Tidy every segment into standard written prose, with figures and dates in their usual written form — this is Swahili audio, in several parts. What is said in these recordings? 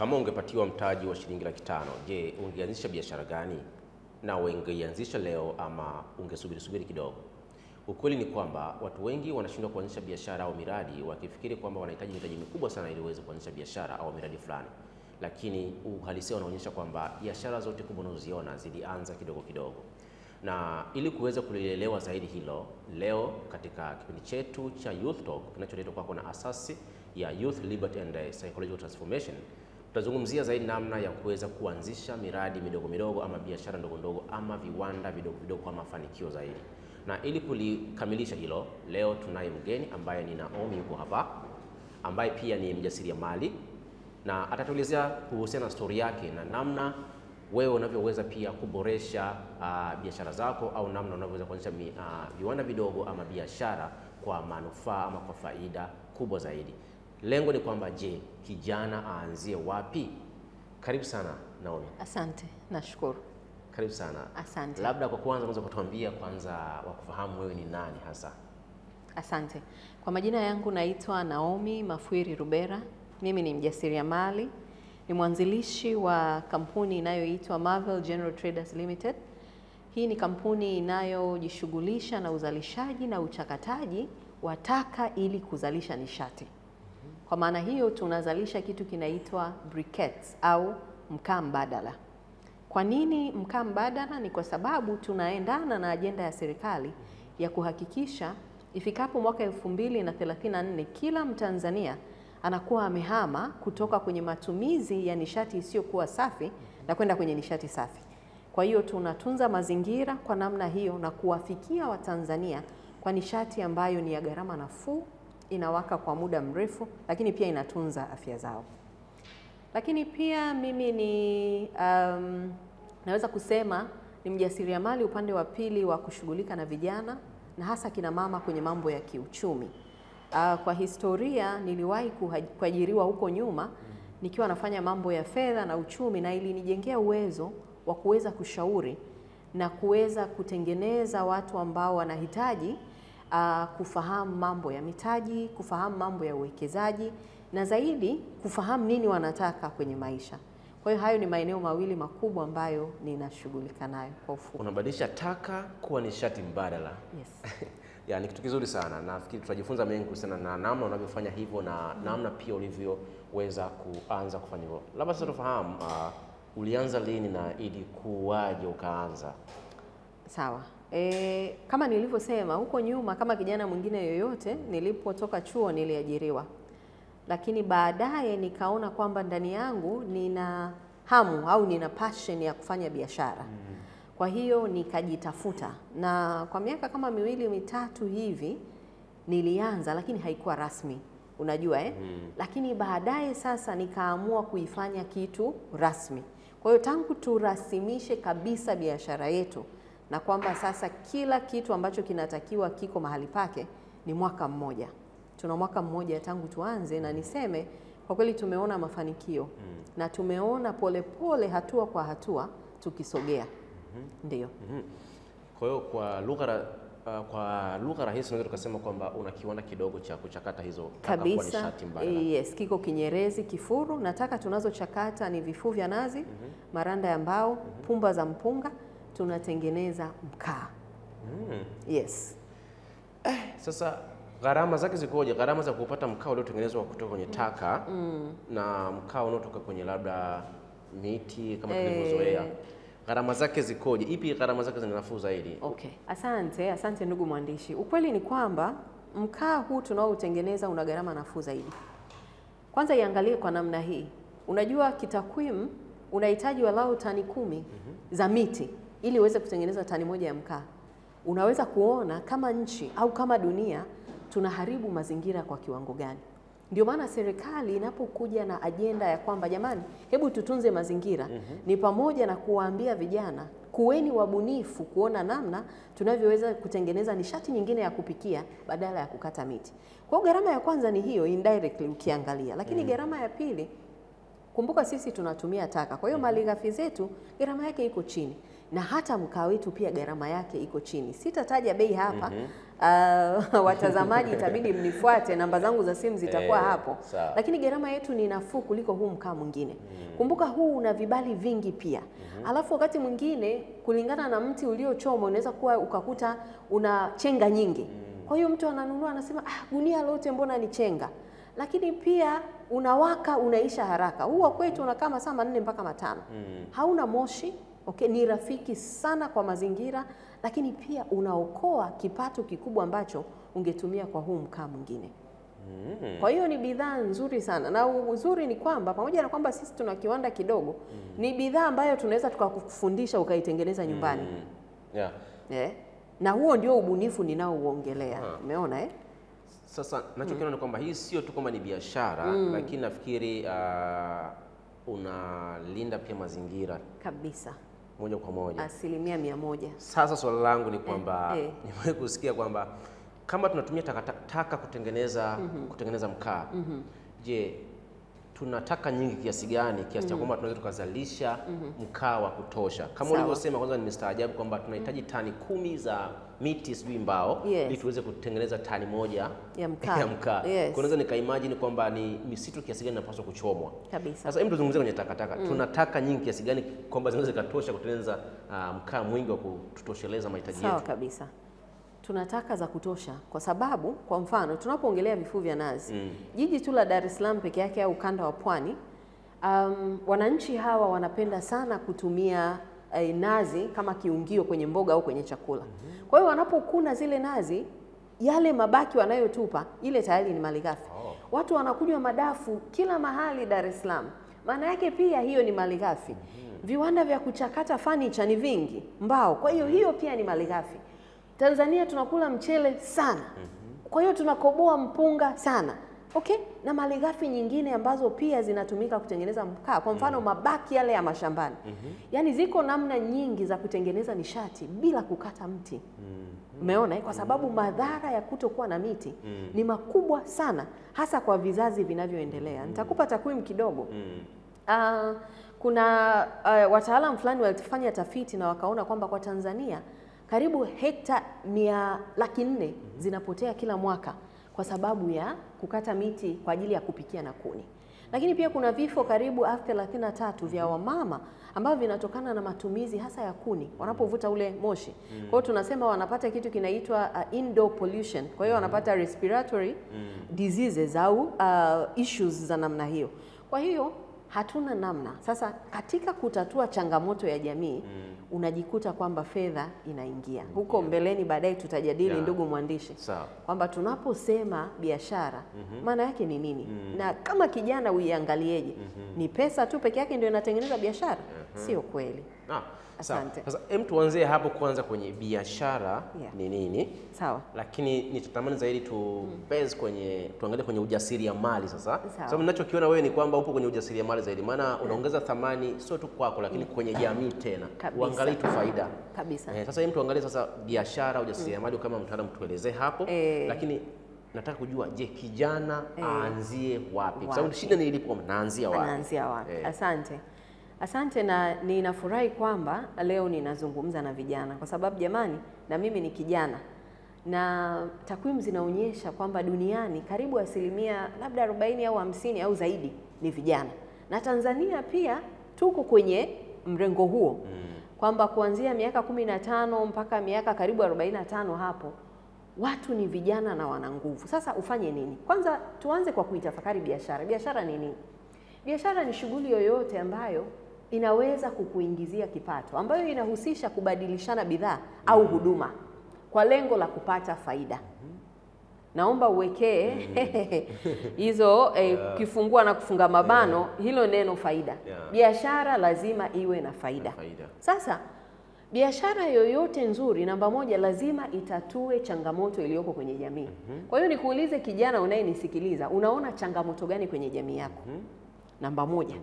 Kama ungepatiwa mtaji wa shilingi 500,000, je, ungeanzisha biashara gani? Na ungeianzisha leo ama ungesubiri kidogo? Ukweli ni kwamba watu wengi wanashindwa kuanzisha biashara au miradi wakifikiri kwamba wanahitaji mitaji mikubwa sana ili uweze kuanzisha biashara au miradi fulani. Lakini uhalisia unaonyesha kwamba biashara zote kubwa unazoziona zilianza kidogo kidogo. Na ili kuweza kulielewa zaidi hilo, leo katika kipindi chetu cha Youth Talk kinacholetwa kwako na asasi ya Youth Liberty and Psychological Transformation, tutazungumzia zaidi namna ya kuweza kuanzisha miradi midogo midogo ama biashara ndogo ndogo ama viwanda vidogo vidogo kwa mafanikio zaidi. Na ili kulikamilisha hilo, leo tunaye mgeni ambaye ni Naomi, yuko hapa, ambaye pia ni mjasiriamali, na atatuelezea kuhusiana na story yake na namna wewe unavyoweza pia kuboresha biashara zako au namna unavyoweza kuanzisha viwanda vidogo ama biashara kwa manufaa ama kwa faida kubwa zaidi. Lengo ni kwamba je, kijana aanzie wapi? Karibu sana Naomi. Asante, nashukuru. Karibu sana. Asante. Labda kwa kwanza unaweza kutuambia kwanza wakufahamu wewe ni nani hasa? Asante. Kwa majina yangu naitwa Naomi Mafwiri Rubera. Mimi ni mjasiriamali, ni mwanzilishi wa kampuni inayoitwa Marvel General Traders Limited. Hii ni kampuni inayojishughulisha na uzalishaji na uchakataji wa taka ili kuzalisha nishati. Kwa maana hiyo tunazalisha kitu kinaitwa briquettes au mkaa mbadala. Kwa nini mkaa mbadala? Ni kwa sababu tunaendana na ajenda ya serikali ya kuhakikisha ifikapo mwaka 2034 kila Mtanzania anakuwa amehama kutoka kwenye matumizi ya nishati isiyokuwa safi na kwenda kwenye nishati safi. Kwa hiyo tunatunza mazingira kwa namna hiyo na kuwafikia Watanzania kwa nishati ambayo ni ya gharama nafuu, inawaka kwa muda mrefu, lakini pia inatunza afya zao. Lakini pia mimi ni naweza kusema ni mjasiriamali upande wa pili wa kushughulika na vijana na hasa kina mama kwenye mambo ya kiuchumi. Kwa historia niliwahi kuajiriwa huko nyuma nikiwa nafanya mambo ya fedha na uchumi, na ilinijengea uwezo wa kuweza kushauri na kuweza kutengeneza watu ambao wanahitaji kufahamu mambo ya mitaji, kufahamu mambo ya uwekezaji na zaidi kufahamu nini wanataka kwenye maisha. Kwa hiyo hayo ni maeneo mawili makubwa ambayo ninashughulika nayo kwa ufupi. Unabadilisha taka kuwa nishati mbadala. Yes. Yani kitu kizuri sana. Nafikiri tutajifunza mengi kuhusiana na namna unavyofanya hivyo na namna pia ulivyoweza kuanza kufanya hivyo. Labda sasa tufahamu ulianza lini na ilikuwaje ukaanza? Sawa. Kama nilivyosema huko nyuma, kama kijana mwingine yoyote, nilipotoka chuo niliajiriwa. Lakini baadaye nikaona kwamba ndani yangu nina hamu au nina passion ya kufanya biashara. Kwa hiyo nikajitafuta, na kwa miaka kama 2-3 hivi nilianza, lakini haikuwa rasmi, unajua Lakini baadaye sasa nikaamua kuifanya kitu rasmi. Kwa hiyo tangu turasimishe kabisa biashara yetu na kwamba sasa kila kitu ambacho kinatakiwa kiko mahali pake, ni mwaka mmoja. Tuna mwaka mmoja tangu tuanze, na niseme kwa kweli tumeona mafanikio na tumeona polepole hatua kwa hatua tukisogea. Ndio. Kwa hiyo kwa lugha rahisi tunaweza tukasema kwamba una kiwanda kidogo cha kuchakata hizo taka kwa nishati mbadala. Yes, kiko Kinyerezi Kifuru. Nataka tunazochakata ni vifuu vya nazi, maranda ya mbao, pumba za mpunga, tunatengeneza mkaa. Yes. Sasa gharama zake zikoje? Gharama za kupata mkaa uliotengenezwa kutoka kwenye taka na mkaa unaotoka kwenye labda miti kama tulivyozoea, gharama zake zikoje? Ipi gharama zake zina nafuu zaidi? Okay. Asante ndugu mwandishi. Ukweli ni kwamba mkaa huu tunaoutengeneza una gharama nafuu zaidi. Kwanza iangalie kwa namna hii. Unajua kitakwimu unahitaji walau tani 10 za miti ili uweze kutengeneza tani moja ya mkaa. Unaweza kuona kama nchi au kama dunia tunaharibu mazingira kwa kiwango gani. Ndio maana serikali inapokuja na ajenda ya kwamba jamani, hebu tutunze mazingira, ni pamoja na kuwaambia vijana kuweni wabunifu kuona namna tunavyoweza kutengeneza nishati nyingine ya kupikia badala ya kukata miti. Kwa hiyo gharama ya kwanza ni hiyo indirectly ukiangalia, lakini gharama ya pili, kumbuka sisi tunatumia taka. Kwa hiyo malighafi zetu gharama yake iko chini. na hata mkaa wetu pia gharama yake iko chini. Sitataja bei hapa. Watazamaji itabidi mnifuate, namba zangu za simu zitakuwa hapo. Lakini gharama yetu ni nafuu kuliko huu mkaa mwingine. Kumbuka huu una vibali vingi pia. Alafu wakati mwingine kulingana na mti uliochoma unaweza kuwa ukakuta una chenga nyingi. Kwa hiyo mtu ananunua anasema gunia lote mbona ni chenga. Lakini pia unawaka, unaisha haraka. Huu kwetu unakaa masaa 4 mpaka 5. Hauna moshi, okay, ni rafiki sana kwa mazingira, lakini pia unaokoa kipato kikubwa ambacho ungetumia kwa huu mkaa mwingine. Kwa hiyo ni bidhaa nzuri sana, na uzuri ni kwamba pamoja na kwamba sisi tuna kiwanda kidogo, ni bidhaa ambayo tunaweza tukakufundisha ukaitengeneza nyumbani. Na huo ndio ubunifu ninaouongelea. Umeona Sasa nachokiona ni kwamba hii sio tu kwamba ni biashara, lakini nafikiri unalinda pia mazingira kabisa, moja kwa moja, 100%. Sasa swali langu ni kwamba nimewahi kusikia kwamba kama tunatumia taka kutengeneza mkaa, je, tunataka nyingi kiasi gani kiasi cha kwamba tunaweza tukazalisha mkaa wa kutosha? Kama ulivyosema, kwanza nimestaajabu kwamba tunahitaji tani 10 za miti sijui mbao ili tuweze kutengeneza tani 1 ya mkaa. Kwa unaweza nikaimagine kwamba ni misitu kiasi gani inapaswa kuchomwa kabisa. Sasa hebu tuzungumzie kwenye takataka. Tunataka nyingi kiasi gani kwamba zinaweza zikatosha kutengeneza mkaa mwingi wa kututosheleza mahitaji yetu? Sawa kabisa. Tunataka za kutosha kwa sababu kwa mfano tunapoongelea vifuu vya nazi, jiji tu la Dar es Salaam peke yake au ukanda wa Pwani, wananchi hawa wanapenda sana kutumia nazi kama kiungio kwenye mboga au kwenye chakula. Kwa hiyo wanapokuna zile nazi, yale mabaki wanayotupa ile tayari ni malighafi. Watu wanakunywa madafu kila mahali Dar es Salaam, maana yake pia hiyo ni malighafi. Viwanda vya kuchakata furniture ni vingi, mbao, kwa hiyo hiyo pia ni malighafi. Tanzania tunakula mchele sana. Kwa hiyo tunakoboa mpunga sana. Okay? Na malighafi nyingine ambazo pia zinatumika kutengeneza mkaa. Kwa mfano mabaki yale ya mashambani. Yaani ziko namna nyingi za kutengeneza nishati bila kukata mti. Umeona? Kwa sababu madhara ya kutokuwa na miti ni makubwa sana, hasa kwa vizazi vinavyoendelea. Nitakupa takwimu kidogo. Kuna wataalamu fulani walifanya tafiti na wakaona kwamba kwa Tanzania karibu hekta 400,000 zinapotea kila mwaka kwa sababu ya kukata miti kwa ajili ya kupikia na kuni. Lakini pia kuna vifo karibu 33 vya wamama ambavyo vinatokana na matumizi hasa ya kuni wanapovuta ule moshi. Kwa hiyo tunasema wanapata kitu kinaitwa indoor pollution. Kwa hiyo wanapata respiratory diseases au issues za namna hiyo. Kwa hiyo hatuna namna. Sasa katika kutatua changamoto ya jamii unajikuta kwamba fedha inaingia. Huko mbeleni baadaye tutajadili ndugu mwandishi kwamba tunaposema biashara maana yake ni nini? Na kama kijana uiangalieje? Ni pesa tu peke yake ndio inatengeneza biashara? Sio kweli. Asante. Sasa tuanzie hapo kwanza kwenye biashara ni nini? Sawa. Lakini nitatamani zaidi tuangalie kwenye ujasiriamali sasa. Sababu ninachokiona wewe ni kwamba upo kwenye ujasiriamali zaidi, maana unaongeza thamani sio tu kwako lakini kwenye jamii tena. Uangalie tu faida. Kabisa. Sasa tuangalie sasa biashara, ujasiriamali kama mtaalamu tuelezee hapo. Lakini nataka kujua, je, kijana aanzie wapi? Kwa sababu shida ni ilipo, naanzia wapi? Anaanzia wapi? Asante, na ninafurahi kwamba leo ninazungumza na vijana kwa sababu jamani, na mimi ni kijana na takwimu zinaonyesha kwamba duniani karibu 40 au 50 au zaidi ni vijana, na Tanzania pia tuko kwenye mrengo huo kwamba kuanzia miaka 15 mpaka miaka karibu 45 hapo watu ni vijana na wana nguvu. Sasa ufanye nini? Kwanza tuanze kwa kuitafakari biashara. Biashara ni nini? Biashara ni shughuli yoyote ambayo inaweza kukuingizia kipato, ambayo inahusisha kubadilishana bidhaa au huduma kwa lengo la kupata faida. Naomba uwekee hizo kifungua na kufunga mabano hilo neno faida. Biashara lazima iwe na faida. Sasa biashara yoyote nzuri, namba moja, lazima itatue changamoto iliyoko kwenye jamii. Kwa hiyo nikuulize kijana unayenisikiliza, unaona changamoto gani kwenye jamii yako? Namba moja.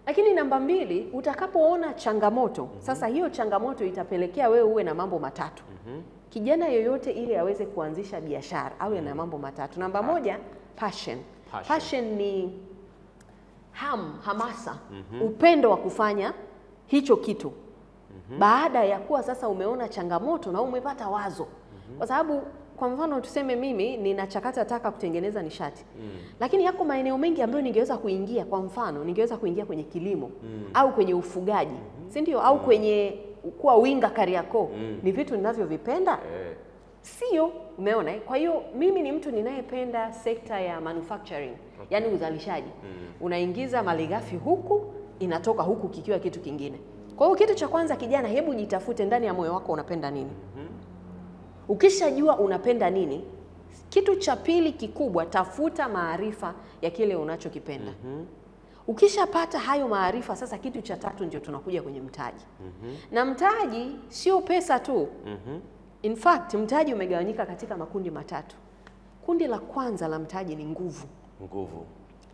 Lakini namba 2, utakapoona changamoto, sasa hiyo changamoto itapelekea wewe uwe na mambo matatu. Kijana yoyote ili aweze kuanzisha biashara awe na mambo matatu. Namba 1, passion. Passion ni hamasa, upendo wa kufanya hicho kitu. baada ya kuwa sasa umeona changamoto na umepata wazo. Kwa sababu kwa mfano tuseme mimi ninachakata taka kutengeneza nishati. Lakini yako maeneo mengi ambayo ningeweza kuingia. Kwa mfano ningeweza kuingia kwenye kilimo au kwenye ufugaji, si ndio? Au kwenye kuwa winga Kariakoo. Ni vitu ninavyovipenda? Sio, umeona? Kwa hiyo mimi ni mtu ninayependa sekta ya manufacturing, yani uzalishaji. Unaingiza malighafi huku, inatoka huku kikiwa kitu kingine. Kwa hiyo kitu cha kwanza kijana, hebu jitafute ndani ya moyo wako unapenda nini. Ukishajua unapenda nini, kitu cha pili kikubwa, tafuta maarifa ya kile unachokipenda. Ukishapata hayo maarifa, sasa kitu cha tatu ndio tunakuja kwenye mtaji. Na mtaji sio pesa tu. In fact, mtaji umegawanyika katika makundi matatu. Kundi la kwanza la mtaji ni nguvu. Nguvu.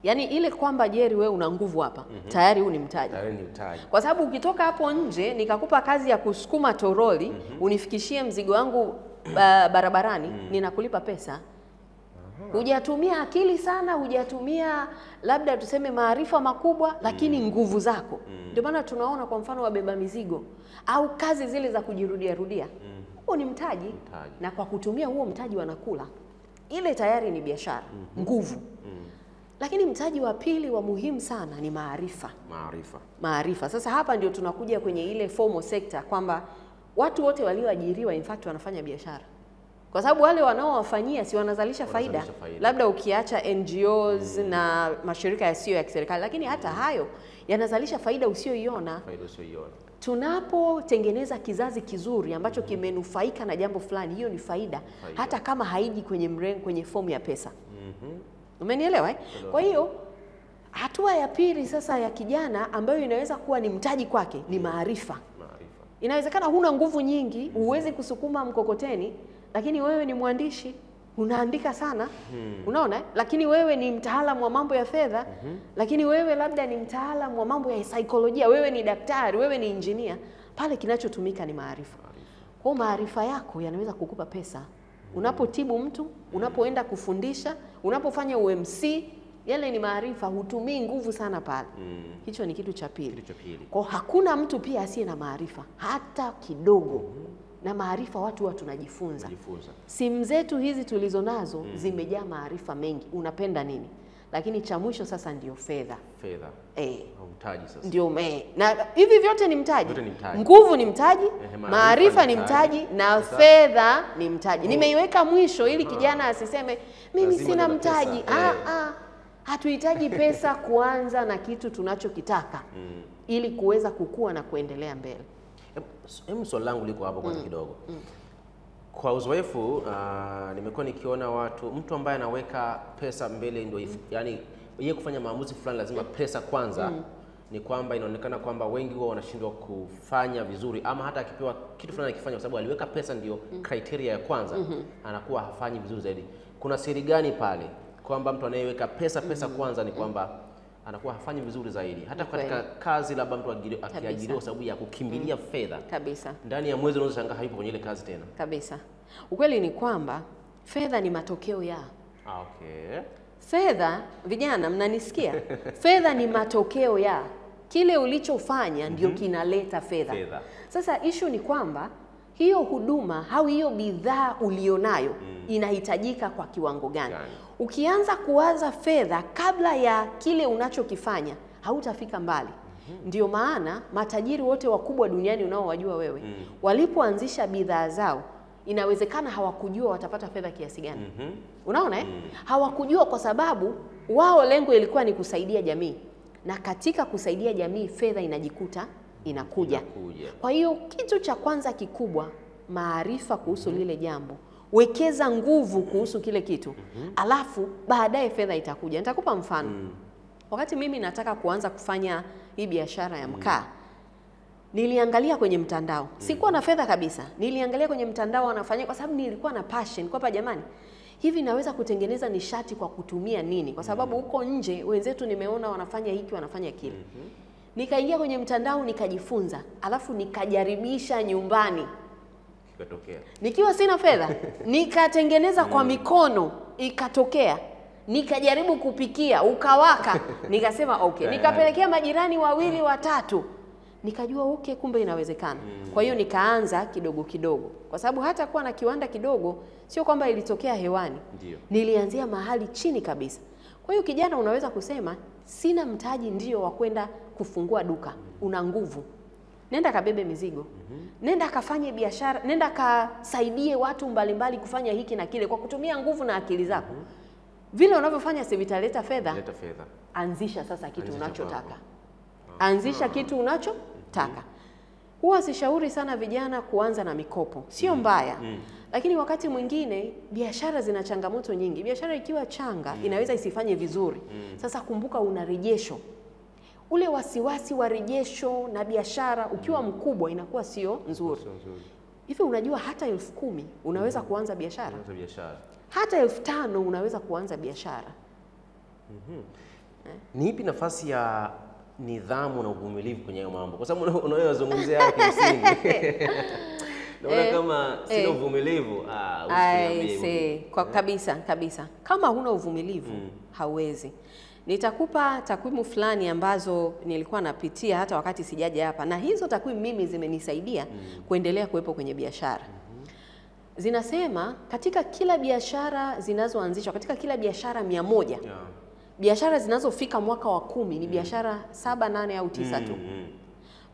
Yaani ile kwamba Jerry wewe una nguvu hapa, tayari huu ni mtaji. Tayari ni mtaji. Kwa sababu ukitoka hapo nje nikakupa kazi ya kusukuma toroli, unifikishie mzigo wangu barabarani, ninakulipa pesa. Hujatumia akili sana, hujatumia labda tuseme maarifa makubwa, lakini nguvu zako. Ndio maana tunaona kwa mfano wabeba mizigo au kazi zile za kujirudia rudia. Huo ni mtaji. Na kwa kutumia huo mtaji wanakula. Ile tayari ni biashara, nguvu. Lakini mtaji wa pili wa muhimu sana ni maarifa. Maarifa. Sasa hapa ndio tunakuja kwenye ile formal sector kwamba watu wote walioajiriwa in fact wanafanya biashara. Kwa sababu wale wanaowafanyia si wanazalisha faida. Labda ukiacha NGOs na mashirika yasiyo ya kiserikali, lakini hata hayo yanazalisha faida usioiona. Tunapotengeneza kizazi kizuri ambacho kimenufaika na jambo fulani, hiyo ni faida. Hata kama haiji kwenye fomu ya pesa. Umenielewa eh? Kwa hiyo hatua ya pili sasa ya kijana ambayo inaweza kuwa ni mtaji kwake ni maarifa. Inawezekana huna nguvu nyingi, huwezi kusukuma mkokoteni, lakini wewe ni mwandishi, unaandika sana. Unaona? Lakini wewe ni mtaalamu wa mambo ya fedha, lakini wewe labda ni mtaalamu wa mambo ya saikolojia, wewe ni daktari, wewe ni engineer. Pale kinachotumika ni maarifa. Kwa maarifa yako yanaweza kukupa pesa. Unapotibu mtu, unapoenda kufundisha, unapofanya UMC, yale ni maarifa, hutumii nguvu sana pale. Hicho ni kitu cha pili. Kwa hakuna mtu pia asiye na maarifa hata kidogo. Na maarifa watu tunajifunza. Simu zetu hizi tulizo nazo zimejaa maarifa mengi. Unapenda nini? Lakini cha mwisho sasa ndio fedha. Mtaji sasa. Ndio na hivi vyote ni mtaji. Nguvu ni mtaji, maarifa ni mtaji na fedha ni mtaji. Nimeiweka mwisho ili kijana asiseme mimi sina mtaji. Hatuhitaji pesa kuanza na kitu tunachokitaka ili kuweza kukua na kuendelea mbele. Swali langu liko hapo kwanza kidogo. Kwa uzoefu nimekuwa nikiona mtu ambaye anaweka pesa mbele ndio yani yeye kufanya maamuzi fulani lazima pesa kwanza. Ni kwamba inaonekana kwamba wengi wao wanashindwa kufanya vizuri, ama hata akipewa kitu fulani akifanya kwa sababu aliweka pesa ndio criteria ya kwanza, anakuwa hafanyi vizuri zaidi. Kuna siri gani pale kwamba mtu anayeweka pesa kwanza ni kwamba anakuwa hafanyi vizuri zaidi, hata katika kazi labda mtu akiajiriwa sababu ya kukimbilia fedha kabisa, ndani ya mwezi unaweza shangaa hayupo kwenye ile kazi tena kabisa. Ukweli ni kwamba fedha ni matokeo ya fedha. Vijana mnanisikia? Fedha ni matokeo ya kile ulichofanya, ndio kinaleta fedha. Sasa issue ni kwamba hiyo huduma au hiyo bidhaa ulionayo inahitajika kwa kiwango gani? Ukianza kuwaza fedha kabla ya kile unachokifanya, hautafika mbali. Ndio maana matajiri wote wakubwa duniani unaowajua wewe, walipoanzisha bidhaa zao, inawezekana hawakujua watapata fedha kiasi gani. Unaona hawakujua kwa sababu wao lengo ilikuwa ni kusaidia jamii. Na katika kusaidia jamii fedha inajikuta inakuja. Kwa hiyo kitu cha kwanza kikubwa, maarifa kuhusu lile jambo. Wekeza nguvu kuhusu kile kitu. Alafu baadaye fedha itakuja. Nitakupa mfano. Wakati mimi nataka kuanza kufanya hii biashara ya mkaa, niliangalia kwenye mtandao. Sikuwa na fedha kabisa. Niliangalia kwenye mtandao wanafanya kwa sababu nilikuwa na passion. Kwa jamani, hivi naweza kutengeneza nishati kwa kutumia nini? Kwa sababu huko nje wenzetu nimeona wanafanya hiki, wanafanya kile. Nikaingia kwenye mtandao nikajifunza, alafu nikajaribisha nyumbani. Ikatokea. Nikiwa sina fedha, nikatengeneza kwa mikono, ikatokea. Nikajaribu kupikia, ukawaka. Nikasema okay, nikapelekea majirani wawili watatu. nikajua okay, kumbe inawezekana. Kwa hiyo nikaanza kidogo kidogo, kwa sababu hata kuwa na kiwanda kidogo sio kwamba ilitokea hewani. Ndio. Nilianzia mahali chini kabisa. Kwa hiyo kijana, unaweza kusema sina mtaji ndio wa kwenda kufungua duka. Una nguvu, nenda kabebe mizigo, nenda kafanye biashara, nenda kasaidie watu mbalimbali kufanya hiki na kile kwa kutumia nguvu na akili zako. Vile unavyofanya si vitaleta fedha. Leta fedha. Anzisha sasa kitu unachotaka. Anzisha kitu unachotaka. Huwa sishauri sana vijana kuanza na mikopo. Sio mbaya. Lakini wakati mwingine biashara zina changamoto nyingi. Biashara ikiwa changa inaweza isifanye vizuri. Sasa kumbuka una rejesho. Ule wasiwasi wa rejesho na biashara ukiwa mkubwa inakuwa sio nzuri. Hivi unajua hata 10,000 unaweza kuanza biashara? Hata 5,000 unaweza kuanza biashara. Ni ipi nafasi ya nidhamu na uvumilivu kwenye hayo mambo? Kwa sababu unayozungumzia hapa kimsingi. Naona kama sina uvumilivu, kwa kabisa. Kama huna uvumilivu, hauwezi. Nitakupa takwimu fulani ambazo nilikuwa napitia hata wakati sijaja hapa, na hizo takwimu mimi zimenisaidia kuendelea kuwepo kwenye biashara. Zinasema katika kila biashara zinazoanzishwa, katika kila biashara 100, biashara zinazofika mwaka wa 10 ni biashara 7, 8 au 9 tu.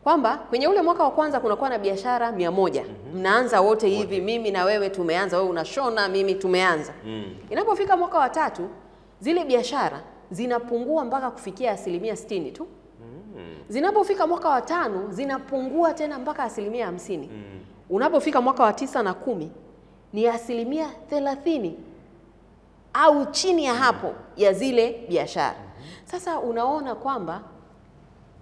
Kwamba kwenye ule mwaka wa kwanza kunakuwa na biashara 100. Mnaanza wote hivi, mimi na wewe tumeanza, wewe unashona, mimi tumeanza. Inapofika mwaka wa 3, zile biashara zinapungua mpaka kufikia 60% tu. Zinapofika mwaka wa 5 zinapungua tena mpaka 50%. Unapofika mwaka wa 9 na 10 ni 30% au chini ya hapo ya zile biashara. Sasa unaona kwamba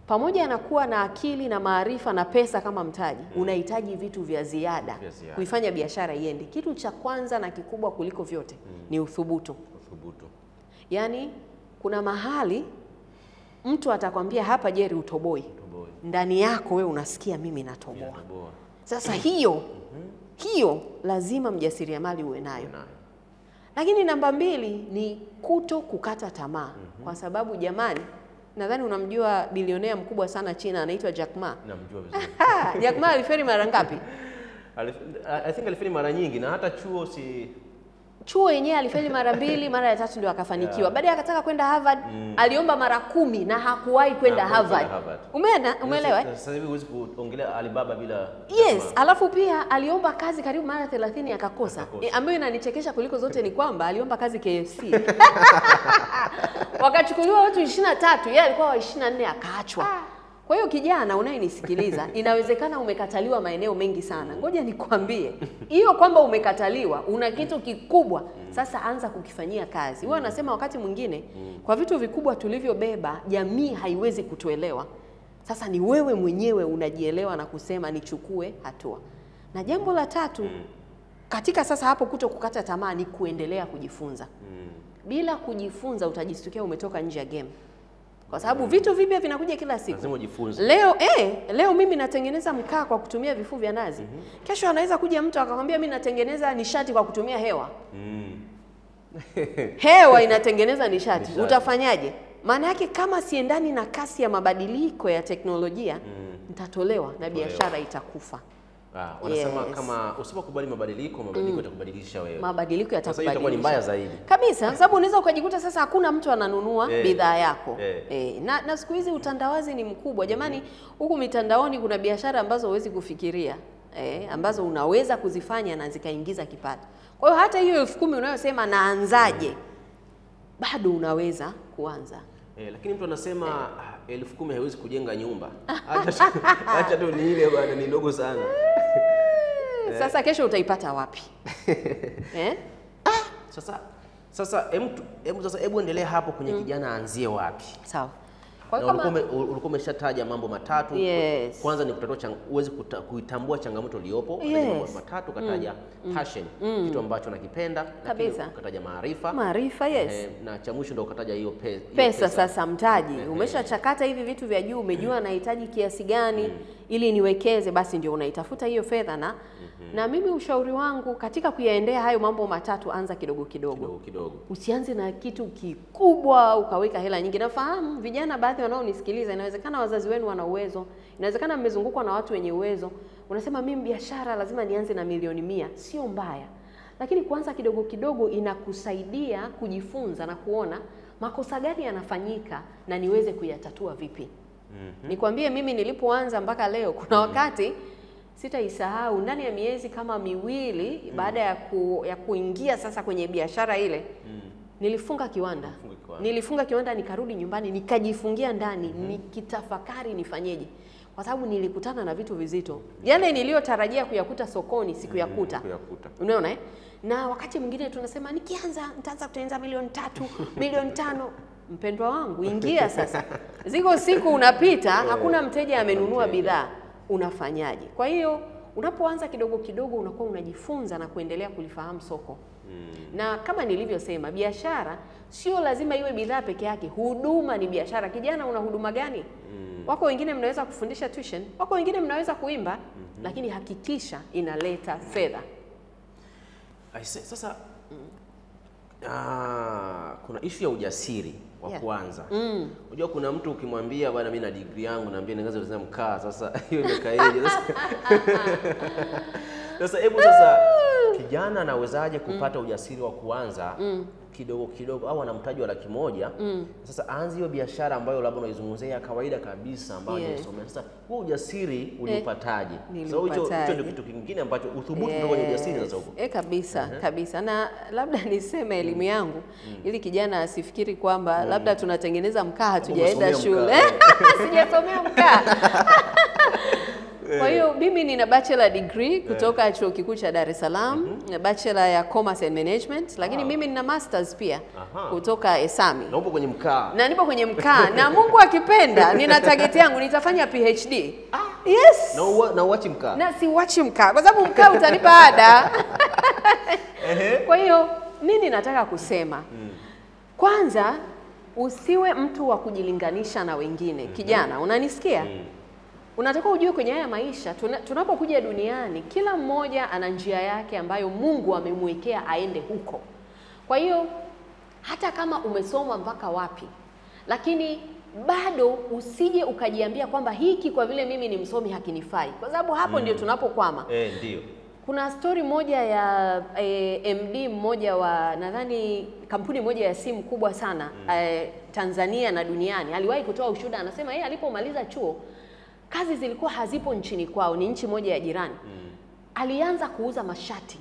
pamoja na kuwa na akili na maarifa na pesa kama mtaji, unahitaji vitu vya ziada kuifanya biashara iende. Kitu cha kwanza na kikubwa kuliko vyote ni uthubutu. Yaani kuna mahali mtu atakwambia hapa Jerry utoboi. Ndani yako we unasikia mimi natoboa. Sasa hiyo lazima mjasiriamali uwe nayo. Lakini namba 2 ni kuto kukata tamaa. Kwa sababu jamani, nadhani unamjua bilionea mkubwa sana China anaitwa Jack Ma. Namjua vizuri. Jack Ma alifeli mara ngapi? I think alifeli mara nyingi, na hata chuo yenyewe alifeli mara 2, mara ya 3 ndio akafanikiwa. Baadaye akataka kwenda Harvard, aliomba mara 10 na hakuwahi kwenda Harvard. Umeelewa? Sasa hivi huwezi kuongelea Alibaba bila alafu pia aliomba kazi karibu mara 30 akakosa. Ambayo inanichekesha kuliko zote ni kwamba aliomba kazi KFC. Wakachukuliwa watu 23, yeye alikuwa wa 24 akaachwa. Kwa hiyo kijana unayenisikiliza, inawezekana umekataliwa maeneo mengi sana. Ngoja nikwambie, hiyo kwamba umekataliwa, una kitu kikubwa, sasa anza kukifanyia kazi. Wewe unasema wakati mwingine kwa vitu vikubwa tulivyobeba, jamii haiwezi kutuelewa. Sasa ni wewe mwenyewe unajielewa na kusema nichukue hatua. Na jambo la 3, katika sasa hapo kuto kukata tamaa ni kuendelea kujifunza. Bila kujifunza utajistukia umetoka nje ya game. Kwa sababu vitu vipya vinakuja kila siku. Lazima ujifunze. Leo mimi natengeneza mkaa kwa kutumia vifuu vya nazi. Kesho anaweza kuja mtu akakwambia mimi natengeneza nishati kwa kutumia hewa. Hewa inatengeneza nishati. Utafanyaje? Maana yake kama siendani na kasi ya mabadiliko ya teknolojia, nitatolewa na biashara itakufa. Wanasema kama usipokubali mabadiliko yatakubadilisha wewe. Mabadiliko yatakubadilisha. Sasa itakuwa ni mbaya zaidi. Kabisa, kwa sababu unaweza ukajikuta sasa hakuna mtu ananunua bidhaa yako. Na siku hizi utandawazi ni mkubwa. Jamani, huku mitandaoni kuna biashara ambazo huwezi kufikiria. Ambazo unaweza kuzifanya na zikaingiza kipato. Kwa hiyo hata hiyo 10,000 unayosema naanzaje, bado unaweza kuanza. Lakini mtu anasema 10,000 haiwezi kujenga nyumba. Acha tu ni ile bwana, ni ndogo sana. Sasa kesho wapi? Sasa hebu endelea hapo kwenye kijana aanzie wapi? Sawa. Kwa hiyo ulikuwa umeshataja mambo matatu. Kwanza ni uweze kuitambua changamoto iliyopo, mambo matatu, kataja passion, kitu ambacho nakipenda, ukataja maarifa. Na cha mwisho ndio ukataja hiyo pesa. Sasa mtaji, umeshachakata hivi vitu vya juu, umejua nahitaji kiasi gani ili niwekeze, basi ndio unaitafuta hiyo fedha. Na mimi ushauri wangu katika kuyaendea hayo mambo matatu, anza kidogo kidogo. Usianze na kitu kikubwa ukaweka hela nyingi. Nafahamu vijana baadhi baadhi wanaonisikiliza, inawezekana wazazi wenu wana uwezo, inawezekana mmezungukwa na watu wenye uwezo. Unasema mimi biashara lazima nianze na milioni 100. Sio mbaya. Lakini kuanza kidogo kidogo inakusaidia kujifunza na kuona makosa gani yanafanyika na niweze kuyatatua vipi. Nikwambie mimi nilipoanza mpaka leo kuna wakati sitaisahau, ndani ya miezi kama 2 baada ya kuingia sasa kwenye biashara ile, nilifunga kiwanda. Nilifunga kiwanda, nikarudi nyumbani, nikajifungia ndani, nikitafakari nifanyeje. Kwa sababu nilikutana na vitu vizito. Yale niliyotarajia kuyakuta sokoni sikuyakuta. Unaona Na wakati mwingine tunasema nitaanza kutengeneza milioni 3, milioni 5. Mpendwa wangu, ingia sasa. Ziko siku unapita, hakuna mteja amenunua bidhaa. Unafanyaje? Kwa hiyo unapoanza kidogo kidogo unakuwa unajifunza na kuendelea kulifahamu soko. Na kama nilivyosema, biashara sio lazima iwe bidhaa peke yake. Huduma ni biashara. Kijana, una huduma gani? Wako wengine mnaweza kufundisha tuition, wako wengine mnaweza kuimba, lakini hakikisha inaleta fedha. Sasa kuna issue ya ujasiri wa kuanza. Unajua kuna mtu ukimwambia bwana mimi na degree yangu naambia ninaweza kutengeneza mkaa, sasa hiyo imekaeje sasa? Sasa hebu sasa kijana anawezaje kupata ujasiri wa kuanza kidogo kidogo, au ana mtaji wa 100,000? Sasa aanze hiyo biashara ambayo labda unaizungumzia ya kawaida kabisa ambayo unasomea. Sasa huo ujasiri ulipataje? So hicho ndio kitu kingine ambacho uthubutu ndio kwenye ujasiri sasa huko. Kabisa, kabisa. Na labda niseme elimu yangu ili kijana asifikiri kwamba labda tunatengeneza mkaa hatujaenda shule. Sijasomea mkaa. Kwa hiyo mimi nina bachelor degree kutoka Chuo Kikuu cha Dar es Salaam, bachelor ya Commerce and Management, lakini mimi nina masters pia kutoka ESAMI. Na upo kwenye mkaa. Na nipo kwenye mkaa na Mungu akipenda nina target yangu nitafanya PhD. Yes. Na uachi mkaa. Na siuachi mkaa kwa sababu mkaa utanipa ada. Kwa hiyo nini nataka kusema? Kwanza usiwe mtu wa kujilinganisha na wengine. Kijana, unanisikia? Unatakiwa ujue kwenye haya maisha tunapokuja duniani kila mmoja ana njia yake ambayo Mungu amemwekea aende huko. Kwa hiyo hata kama umesoma mpaka wapi, lakini bado usije ukajiambia kwamba hiki kwa vile mimi ni msomi hakinifai. Kwa sababu hapo ndio tunapokwama. Ndio. Kuna story moja ya MD mmoja wa nadhani kampuni moja ya simu kubwa sana Tanzania na duniani. Aliwahi kutoa ushuhuda, anasema yeye alipomaliza chuo kazi zilikuwa hazipo nchini kwao, ni nchi moja ya jirani. Alianza kuuza mashati.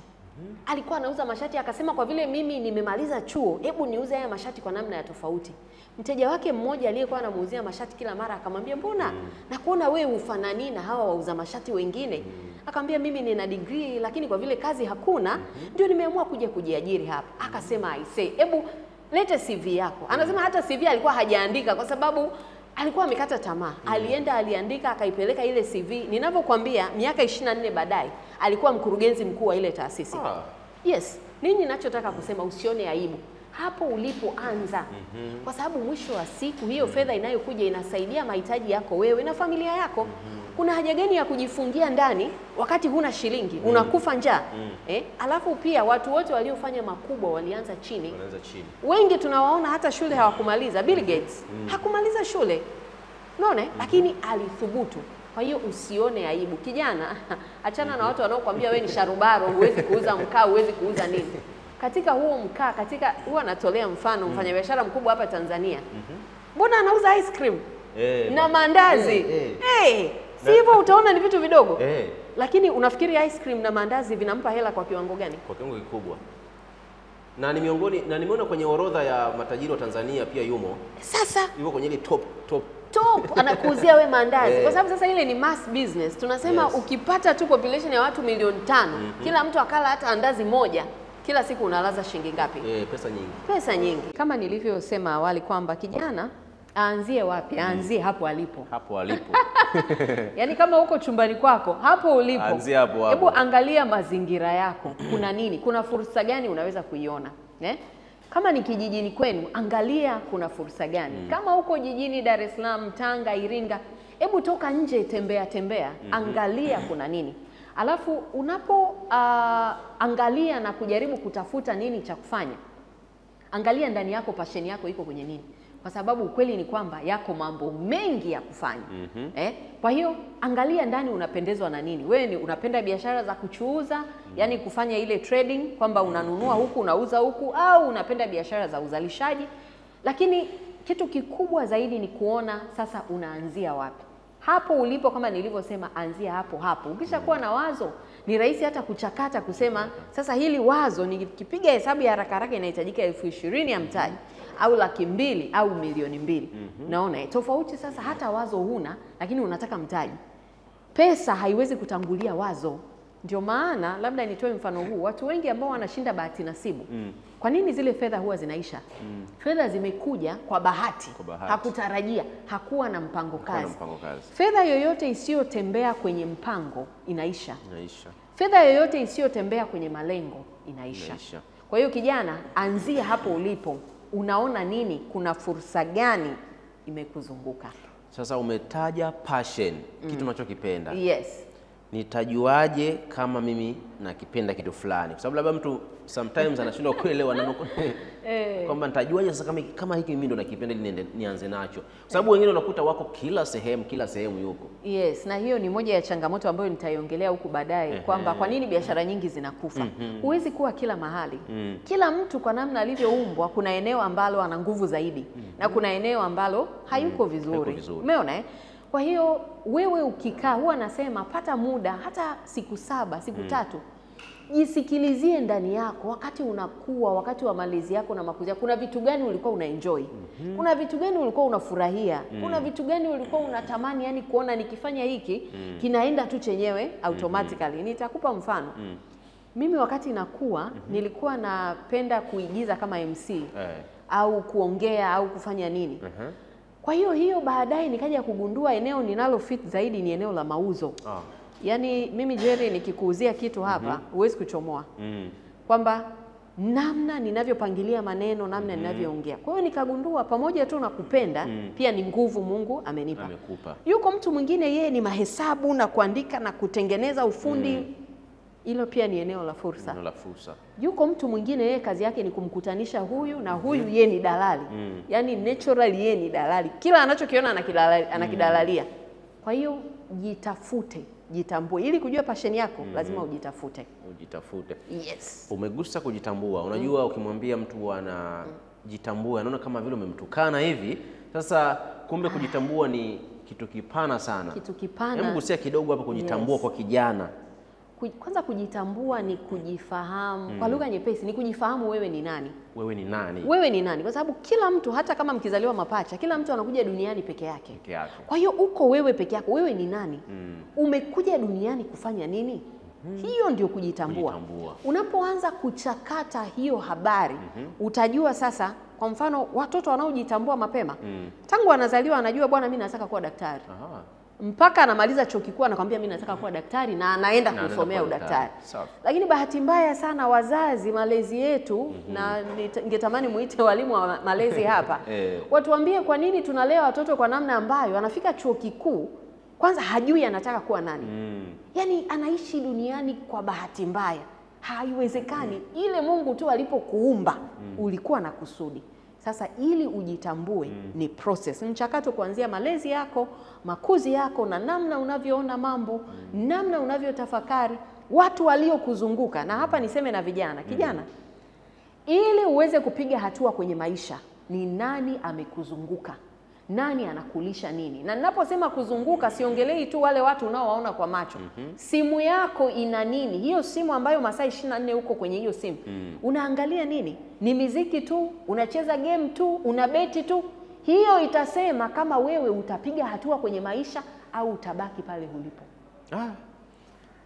Alikuwa anauza mashati, akasema kwa vile mimi nimemaliza chuo, hebu niuze haya mashati kwa namna ya tofauti. Mteja wake mmoja aliyekuwa anamuuzia mashati kila mara akamwambia, "Mbona nakuona wewe ufanani na hawa wauza mashati wengine?" Akamwambia, "Mimi nina degree lakini kwa vile kazi hakuna, ndio nimeamua kuja kujiajiri hapa." Akasema, "I say, hebu lete CV yako." Anasema hata CV alikuwa hajaandika kwa sababu alikuwa amekata tamaa. Alienda aliandika akaipeleka ile CV. Ninavyokuambia miaka 24 baadaye alikuwa mkurugenzi mkuu wa ile taasisi. Yes, nini ninachotaka kusema, usione aibu hapo ulipoanza. Kwa sababu mwisho wa siku hiyo fedha inayokuja inasaidia mahitaji yako wewe na familia yako. Kuna haja gani ya kujifungia ndani wakati huna shilingi, unakufa njaa? Alafu pia watu wote waliofanya makubwa walianza chini. Wengi tunawaona hata shule hawakumaliza. Bill Gates hakumaliza shule. Unaona? Lakini alithubutu. Kwa hiyo usione aibu. Kijana, achana na watu wanaokuambia wewe ni sharubaro, huwezi kuuza mkaa, huwezi kuuza nini. Katika huo mkaa, huwa natolea mfano mfanyabiashara mkubwa hapa Tanzania. Mbona anauza ice cream? Na mandazi. Si hivyo utaona ni vitu vidogo. Lakini unafikiri ice cream na mandazi vinampa hela kwa kiwango gani? Kwa kiwango kikubwa. Na ni miongoni na nimeona kwenye orodha ya matajiri wa Tanzania pia yumo. Sasa yuko kwenye ile top anakuuzia we mandazi. Kwa sababu sasa ile ni mass business. Tunasema ukipata tu population ya watu milioni 5, kila mtu akala hata andazi moja, kila siku unalaza shilingi ngapi? Pesa nyingi. Pesa nyingi. Kama nilivyosema awali kwamba kijana aanzie wapi? Aanzie hapo alipo. Hapo alipo. Yaani kama uko chumbani kwako, hapo ulipo. Aanzie hapo. Hebu angalia mazingira yako. Kuna nini? Kuna fursa gani unaweza kuiona? Kama ni kijijini kwenu, angalia kuna fursa gani. Kama uko jijini Dar es Salaam, Tanga, Iringa, hebu toka nje, tembea. Angalia kuna nini. Alafu unapo angalia na kujaribu kutafuta nini cha kufanya, angalia ndani yako passion yako iko kwenye nini. kwa sababu ukweli ni kwamba yako mambo mengi ya kufanya. Kwa hiyo angalia ndani unapendezwa na nini. Wewe unapenda biashara za kuchuuza, yani kufanya ile trading kwamba unanunua huku unauza huku, au unapenda biashara za uzalishaji. Lakini kitu kikubwa zaidi ni kuona sasa unaanzia wapi. Hapo ulipo, kama nilivyosema, anzia hapo hapo. Ukishakuwa na wazo, ni rahisi hata kuchakata kusema sasa hili wazo nikipiga hesabu ya haraka haraka inahitajika 20,000 ya mtaji au 200,000 au 2,200,000. Naona tofauti sasa. Hata wazo huna, lakini unataka mtaji. Pesa haiwezi kutangulia wazo. Ndio maana labda nitoe mfano huu, watu wengi ambao wanashinda bahati nasibu, kwa nini zile fedha huwa zinaisha? Fedha zimekuja kwa bahati, hakutarajia, hakuwa na mpango kazi. Fedha yoyote isiyotembea kwenye mpango inaisha. Fedha yoyote isiyotembea kwenye malengo inaisha. Kwa hiyo kijana, anzia hapo ulipo. Unaona nini? Kuna fursa gani imekuzunguka? Sasa umetaja passion, kitu unachokipenda. Yes. Nitajuaje kama mimi nakipenda kitu fulani? Kwa sababu labda mtu sometimes anashindwa kuelewa neno kwamba nitajuaje sasa kama hiki mimi ndo nakipenda ili nianze nacho. Kwa sababu wengine unakuta wako kila sehemu yuko. Yes, na hiyo ni moja ya changamoto ambayo nitaiongelea huku baadaye, kwamba kwa nini biashara nyingi zinakufa. Huwezi kuwa kila mahali. Kila mtu kwa namna alivyoumbwa, kuna eneo ambalo ana nguvu zaidi na kuna eneo ambalo hayuko vizuri. Umeona Kwa hiyo wewe ukikaa, huwa nasema pata muda hata siku 7, siku 3. Jisikilizie ndani yako wakati unakuwa, wakati wa malezi yako na makuzi yako. Kuna vitu gani ulikuwa unaenjoy? Kuna vitu gani ulikuwa unafurahia? Kuna vitu gani ulikuwa unatamani yani kuona nikifanya hiki kinaenda tu chenyewe automatically? Nitakupa mfano. Mimi wakati nakuwa nilikuwa napenda kuigiza kama MC au kuongea au kufanya nini. Kwa hiyo baadaye nikaja kugundua eneo ninalo fit zaidi ni eneo la mauzo. Yaani mimi Jerry nikikuuzia kitu hapa huwezi kuchomoa. Kwamba namna ninavyopangilia maneno, namna ninavyoongea. Kwa hiyo nikagundua pamoja tu na kupenda pia ni nguvu Mungu amenipa. Yuko mtu mwingine yeye ni mahesabu na kuandika na kutengeneza ufundi. Hilo pia ni eneo la fursa. Yuko mtu mwingine yeye kazi yake ni kumkutanisha huyu na huyu, yeye ni dalali. Yaani natural yeye ni dalali. Kila anachokiona anakidalalia. Kwa hiyo jitafute, jitambue. Ili kujua passion yako lazima ujitafute. Yes. Umegusa kujitambua. Unajua ukimwambia mtu anajitambua anaona kama vile umemtukana hivi. Sasa kumbe kujitambua ni kitu kipana sana. Kitu kipana. Hebu gusia kidogo hapa kujitambua kwa kijana. Kwanza kujitambua ni kujifahamu. Kwa lugha nyepesi ni kujifahamu wewe ni nani. Wewe ni nani? Kwa sababu kila mtu, hata kama mkizaliwa mapacha, kila mtu anakuja duniani peke yake. Kwa hiyo uko wewe peke yako. Wewe ni nani? Umekuja duniani kufanya nini? Hiyo ndio kujitambua. Unapoanza kuchakata hiyo habari, utajua sasa. Kwa mfano watoto wanaojitambua mapema, tangu wanazaliwa anajua bwana mimi nataka kuwa daktari. Mpaka anamaliza chuo kikuu anakuambia mimi nataka kuwa daktari na anaenda kusomea udaktari. Lakini bahati mbaya sana wazazi, malezi yetu na ningetamani muite walimu wa malezi hapa. Watuambie kwa nini tunalea watoto kwa namna ambayo anafika chuo kikuu kwanza hajui anataka kuwa nani. Yaani anaishi duniani kwa bahati mbaya. Haiwezekani. Ile Mungu tu alipokuumba ulikuwa na kusudi. Sasa ili ujitambue ni process, mchakato kuanzia malezi yako, makuzi yako na namna unavyoona mambo, namna unavyotafakari, watu waliokuzunguka. Na hapa niseme na vijana, kijana, ili uweze kupiga hatua kwenye maisha, ni nani amekuzunguka? Nani anakulisha nini? Na ninaposema kuzunguka siongelei tu wale watu unaowaona kwa macho. Simu yako ina nini? Hiyo simu ambayo masaa 24 uko kwenye hiyo simu. Unaangalia nini? Ni muziki tu, unacheza game tu, unabeti tu. Hiyo itasema kama wewe utapiga hatua kwenye maisha au utabaki pale ulipo.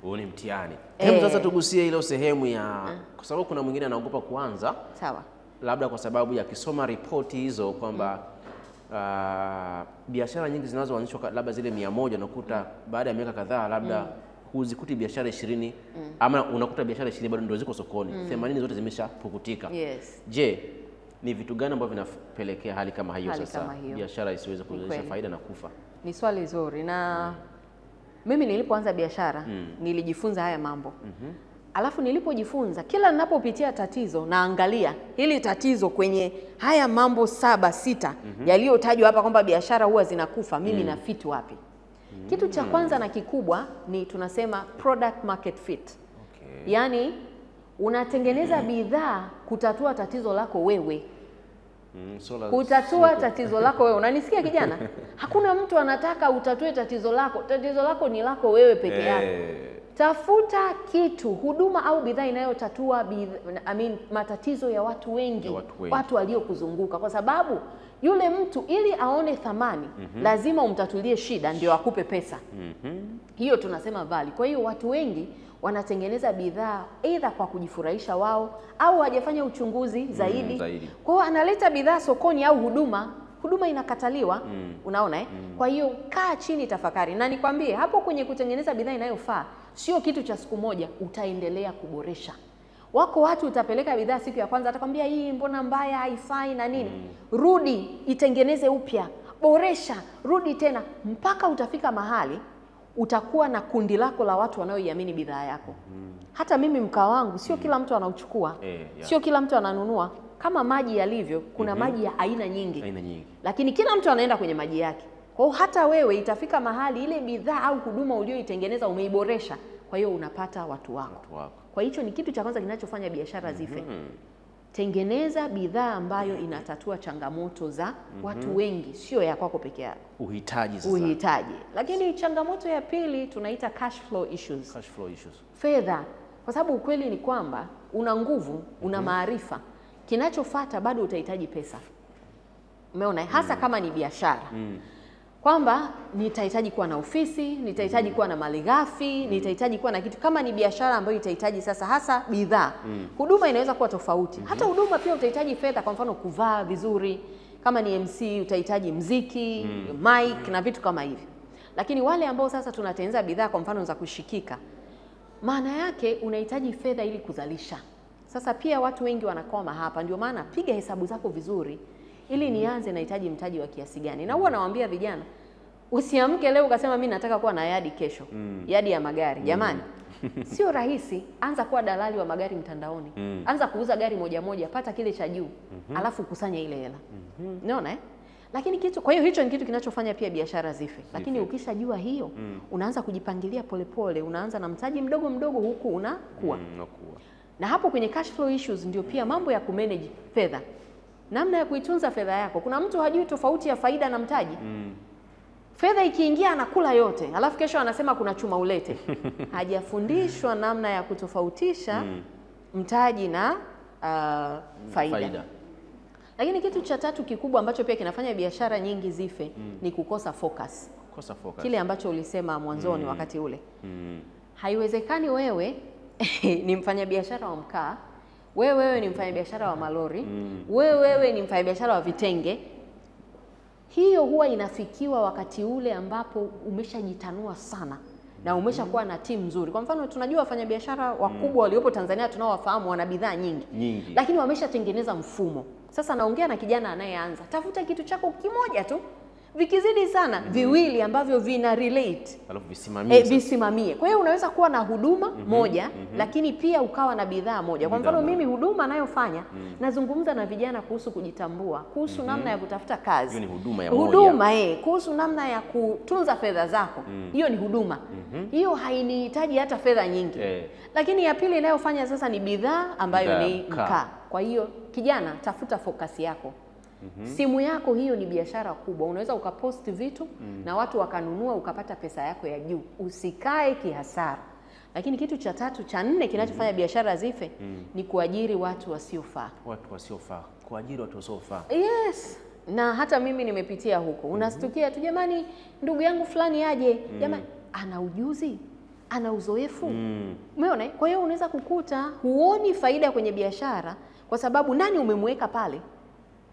Huo ni mtihani. Hebu sasa tugusie ile sehemu ya kwa sababu kuna mwingine anaogopa kuanza. Sawa. Labda kwa sababu ya kisoma ripoti hizo kwamba biashara nyingi zinazoanzishwa labda zile 100 unakuta baada ya miaka kadhaa labda huzikuti biashara 20 ama unakuta biashara 20 bado ndio ziko sokoni. 80 zote zimeshapukutika. Je, ni vitu gani ambavyo vinapelekea hali kama hiyo sasa biashara isiweze kuzalisha faida na kufa? Ni swali zuri na mimi nilipoanza biashara nilijifunza haya mambo. Alafu nilipojifunza, kila ninapopitia tatizo naangalia hili tatizo kwenye haya mambo 7-6 yaliyotajwa hapa kwamba biashara huwa zinakufa, mimi na fit wapi? Kitu cha kwanza na kikubwa ni tunasema product market fit. Yaani unatengeneza bidhaa kutatua tatizo lako wewe. Kutatua tatizo lako wewe. Unanisikia kijana? Hakuna mtu anataka utatue tatizo lako. Tatizo lako ni lako wewe peke yako. Tafuta kitu, huduma au bidhaa inayotatua matatizo ya watu wengi, watu waliokuzunguka, kwa sababu yule mtu ili aone thamani lazima umtatulie shida ndio akupe pesa. Hiyo tunasema value. Kwa hiyo watu wengi wanatengeneza bidhaa either kwa kujifurahisha wao au hajafanya uchunguzi zaidi. Kwa hiyo analeta bidhaa sokoni au huduma inakataliwa. Unaona Kwa hiyo kaa chini, tafakari, na nikwambie hapo kwenye kutengeneza bidhaa inayofaa sio kitu cha siku moja, utaendelea kuboresha. Wako watu utapeleka bidhaa siku ya kwanza atakwambia hii mbona mbaya, haifai na nini. Rudi itengeneze upya, boresha, rudi tena mpaka utafika mahali utakuwa na kundi lako la watu wanaoiamini bidhaa yako. Hata mimi mkaa wangu sio kila mtu anauchukua, sio kila mtu ananunua. Kama maji yalivyo, kuna maji ya aina nyingi. Lakini kila mtu anaenda kwenye maji yake. Kwa hiyo hata wewe itafika mahali ile bidhaa au huduma ulioitengeneza umeiboresha, kwa hiyo unapata watu wako. Kwa hicho ni kitu cha kwanza kinachofanya biashara zife. Tengeneza bidhaa ambayo inatatua changamoto za watu wengi, sio ya kwako peke yako. Uhitaji. Lakini changamoto ya pili tunaita cash flow issues. Fedha. Kwa sababu ukweli ni kwamba una nguvu, una maarifa, kinachofuata bado utahitaji pesa. Umeona? Hasa kama ni biashara. Kwamba nitahitaji kuwa na ofisi, nitahitaji kuwa na malighafi, nitahitaji kuwa na kitu. Kama ni biashara ambayo itahitaji sasa hasa bidhaa, huduma inaweza kuwa tofauti. Hata huduma pia utahitaji fedha, kwa mfano kuvaa vizuri. Kama ni MC utahitaji mziki, mic na vitu kama hivi. Lakini wale ambao sasa tunatengeneza bidhaa kwa mfano za kushikika, maana yake unahitaji fedha ili kuzalisha. Sasa pia watu wengi wanakoma hapa, ndio maana piga hesabu zako vizuri. Ili nianze nahitaji mtaji wa kiasi gani? Na huwa nawaambia vijana, usiamke leo ukasema mimi nataka kuwa na yadi kesho. Yadi ya magari. Jamani, sio rahisi. Anza kuwa dalali wa magari mtandaoni. Anza kuuza gari moja, pata kile cha juu, alafu kusanya ile hela. Unaona Lakini kwa hiyo hicho ni kitu kinachofanya pia biashara zife. Lakini ukishajua hiyo, unaanza kujipangilia polepole, unaanza na mtaji mdogo huku unakuwa. Na hapo kwenye cash flow issues ndio pia mambo ya kumanage fedha. Namna ya kuitunza fedha yako. Kuna mtu hajui tofauti ya faida na mtaji. Fedha ikiingia anakula yote, alafu kesho anasema kuna chuma ulete. Hajafundishwa namna ya kutofautisha mtaji na faida. Lakini kitu cha tatu kikubwa ambacho pia kinafanya biashara nyingi zife ni kukosa focus. Kile ambacho ulisema mwanzoni wakati ule. Haiwezekani wewe ni mfanyabiashara wa mkaa, wewe ni mfanyabiashara wa malori, wewe ni mfanyabiashara wa vitenge. Hiyo huwa inafikiwa wakati ule ambapo umeshajitanua sana na umeshakuwa na timu nzuri. Kwa mfano tunajua wafanyabiashara wakubwa waliopo Tanzania tunaowafahamu wana bidhaa nyingi. Lakini wameshatengeneza mfumo. Sasa naongea na kijana anayeanza. Tafuta kitu chako kimoja tu. Vikizidi sana viwili ambavyo vina relate, alafu visimamie. Kwa hiyo unaweza kuwa na huduma moja lakini pia ukawa na bidhaa moja. Kwa mfano mimi huduma ninayofanya nazungumza na vijana kuhusu kujitambua, kuhusu namna ya kutafuta kazi. Hiyo ni huduma ya moja. Kuhusu namna ya kutunza fedha zako. Hiyo ni huduma. Hiyo hainihitaji hata fedha nyingi. Lakini ya pili inayofanya sasa ni bidhaa ambayo ni mkaa. Kwa hiyo kijana, tafuta focus yako. Simu yako hiyo ni biashara kubwa. Unaweza ukapost vitu na watu wakanunua ukapata pesa yako ya juu. Usikae kihasara. Lakini kitu cha tatu, cha nne kinachofanya biashara zife ni kuajiri watu wasiofaa. Kuajiri watu wasiofaa. Yes. Na hata mimi nimepitia huko. Unastukia tu jamani, ndugu yangu fulani aje. Jamani, ana ujuzi, ana uzoefu. Umeona? Kwa hiyo unaweza kukuta huoni faida kwenye biashara kwa sababu nani umemweka pale?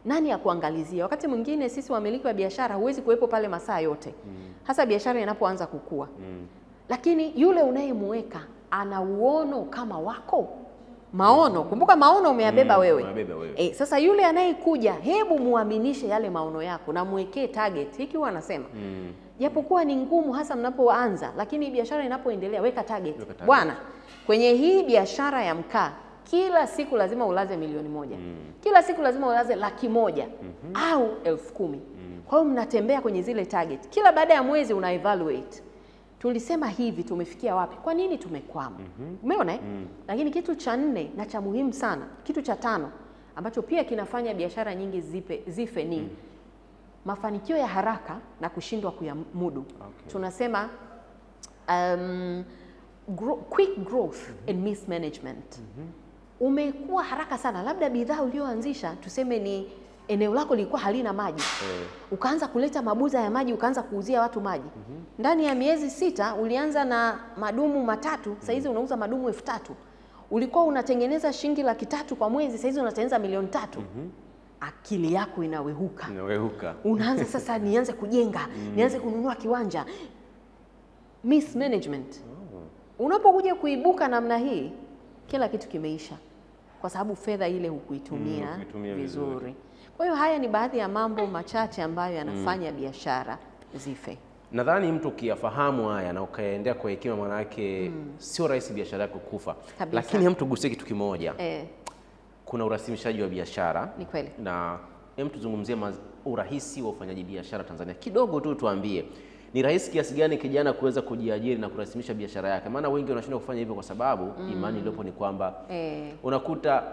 Nani ya kuangalizia? Wakati mwingine sisi wamiliki wa biashara huwezi kuwepo pale masaa yote. Hasa biashara inapoanza kukua. Lakini yule unayemweka ana uono kama wako. Maono, kumbuka maono umeyabeba wewe. Sasa yule anayekuja, hebu muaminishe yale maono yako na muwekee target. Hiki huwa anasema. japokuwa ni ngumu hasa mnapoanza, lakini biashara inapoendelea, weka target. Bwana, kwenye hii biashara ya mkaa kila siku lazima ulaze milioni moja. Kila siku lazima ulaze 100,000 au 10,000. Kwa hiyo mnatembea kwenye zile target. Kila baada ya mwezi una evaluate. Tulisema hivi, tumefikia wapi? Kwa nini tumekwama? Umeona eh? Lakini kitu cha 4 na cha muhimu sana, kitu cha 5 ambacho pia kinafanya biashara nyingi zife ni mafanikio ya haraka na kushindwa kuyamudu. Tunasema quick growth and mismanagement. Umekuwa haraka sana, labda bidhaa ulioanzisha tuseme ni eneo lako lilikuwa halina maji. Ukaanza kuleta mabuza ya maji, ukaanza kuuzia watu maji. Ndani ya miezi 6 ulianza na madumu 3, sasa hizi unauza madumu 3,000. Ulikuwa unatengeneza shilingi 300,000 kwa mwezi, sasa hizi unatengeneza milioni 3. Akili yako inawehuka. Unaanza sasa, nianze kujenga, nianze kununua kiwanja. Mismanagement. Unapokuja kuibuka namna hii, kila kitu kimeisha, kwa sababu fedha ile hukuitumia vizuri. Kwa hiyo haya ni baadhi ya mambo machache ambayo yanafanya biashara zife. Nadhani mtu ukiyafahamu haya na ukaendea kwa hekima, maana yake sio rahisi biashara yako kufa. Lakini mtu gusie kitu kimoja. Kuna urasimishaji wa biashara. Ni kweli. Na tuzungumzie urahisi wa ufanyaji biashara Tanzania. Kidogo tu tuambie, ni rahisi kiasi gani kijana kuweza kujiajiri na kurasimisha biashara yake? Maana wengi wanashindwa kufanya hivyo kwa sababu imani iliyopo ni kwamba unakuta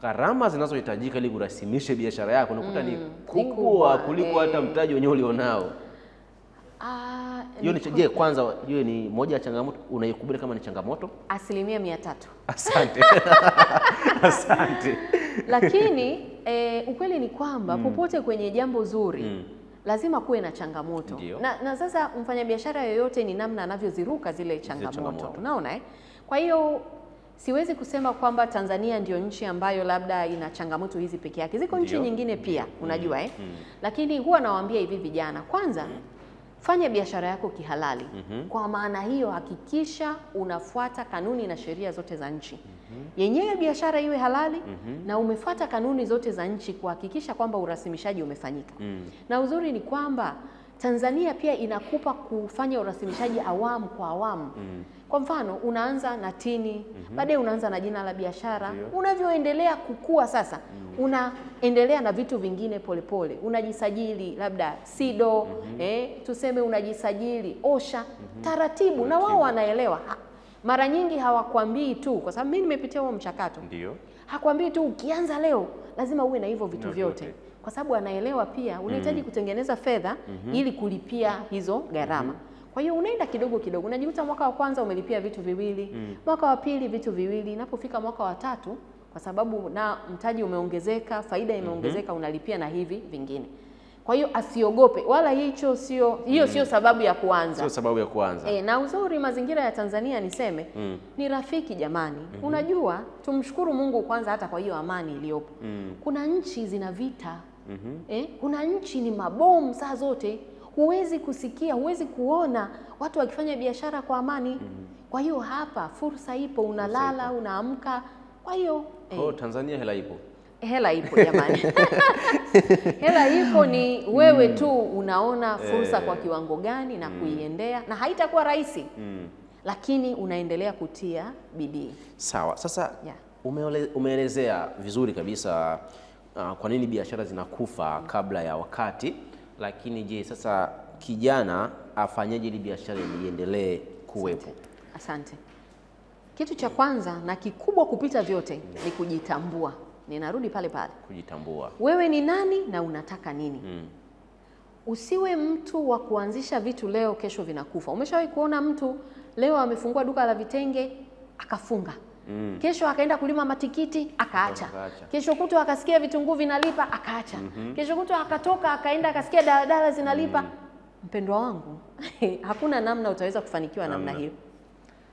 gharama zinazohitajika ili kurasimisha biashara yako unakuta ni kubwa kuliko hata mtaji wenyewe ulionao. Je, kwanza hiyo ni moja ya changamoto unaikubali kama ni changamoto? 300%. Asante. Asante. Lakini ukweli ni kwamba popote kwenye jambo zuri lazima kuwe na changamoto. Na sasa mfanyabiashara yoyote ni namna anavyoziruka zile changamoto. Unaona eh? Kwa hiyo siwezi kusema kwamba Tanzania ndio nchi ambayo labda ina changamoto hizi peke yake. Ziko nchi nyingine pia, unajua eh? Lakini huwa nawaambia hivi vijana, kwanza fanya biashara yako kihalali. Kwa maana hiyo hakikisha unafuata kanuni na sheria zote za nchi. Yenyewe biashara iwe halali na umefuata kanuni zote za nchi kuhakikisha kwamba urasimishaji umefanyika. Na uzuri ni kwamba Tanzania pia inakupa kufanya urasimishaji awamu kwa awamu. Kwa mfano, unaanza na tini, baadaye unaanza na jina la biashara. Unavyoendelea kukua sasa, unaendelea na vitu vingine polepole. Unajisajili labda SIDO, tuseme unajisajili OSHA, taratibu na wao wanaelewa. Mara nyingi hawakwambii tu, kwa sababu mimi nimepitia huo mchakato. Hakwambii tu ukianza leo lazima uwe na hivyo vitu vyote. Kwa sababu anaelewa pia unahitaji kutengeneza fedha ili kulipia hizo gharama. Kwa hiyo unaenda kidogo kidogo. Unajikuta mwaka wa kwanza umelipia vitu viwili, mwaka wa pili vitu viwili, inapofika mwaka wa 3 kwa sababu na mtaji umeongezeka, faida imeongezeka, unalipia na hivi vingine. Kwa hiyo asiogope, wala hiyo sio sababu ya kuanza. Sio sababu ya kuanza. Na uzuri mazingira ya Tanzania niseme ni rafiki jamani. Unajua, tumshukuru Mungu kwanza hata kwa hiyo amani iliyopo. Kuna nchi zina vita. Kuna nchi ni mabomu saa zote. Huwezi kusikia, huwezi kuona watu wakifanya biashara kwa amani. Kwa hiyo hapa fursa ipo, unalala, unaamka. Kwa hiyo Tanzania hela ipo. Hela ipo jamani. Hela ipo, ni wewe tu unaona fursa kwa kiwango gani na kuiendea, na haitakuwa rahisi. Lakini unaendelea kutia bidii. Sawa. Sasa umeelezea vizuri kabisa kwa nini biashara zinakufa kabla ya wakati. Lakini je, sasa kijana afanyaje ili biashara iendelee kuwepo? Asante. Kitu cha kwanza na kikubwa kupita vyote ni kujitambua. Ninarudi pale pale. Kujitambua. Wewe ni nani na unataka nini? Usiwe mtu wa kuanzisha vitu leo kesho vinakufa. Umeshawahi kuona mtu leo amefungua duka la vitenge akafunga? Kesho akaenda kulima matikiti akaacha. Kesho kutwa akasikia vitunguu vinalipa akaacha. Kesho kutwa akatoka akaenda akasikia daladala zinalipa. Mpendwa wangu, hakuna namna utaweza kufanikiwa namna hiyo.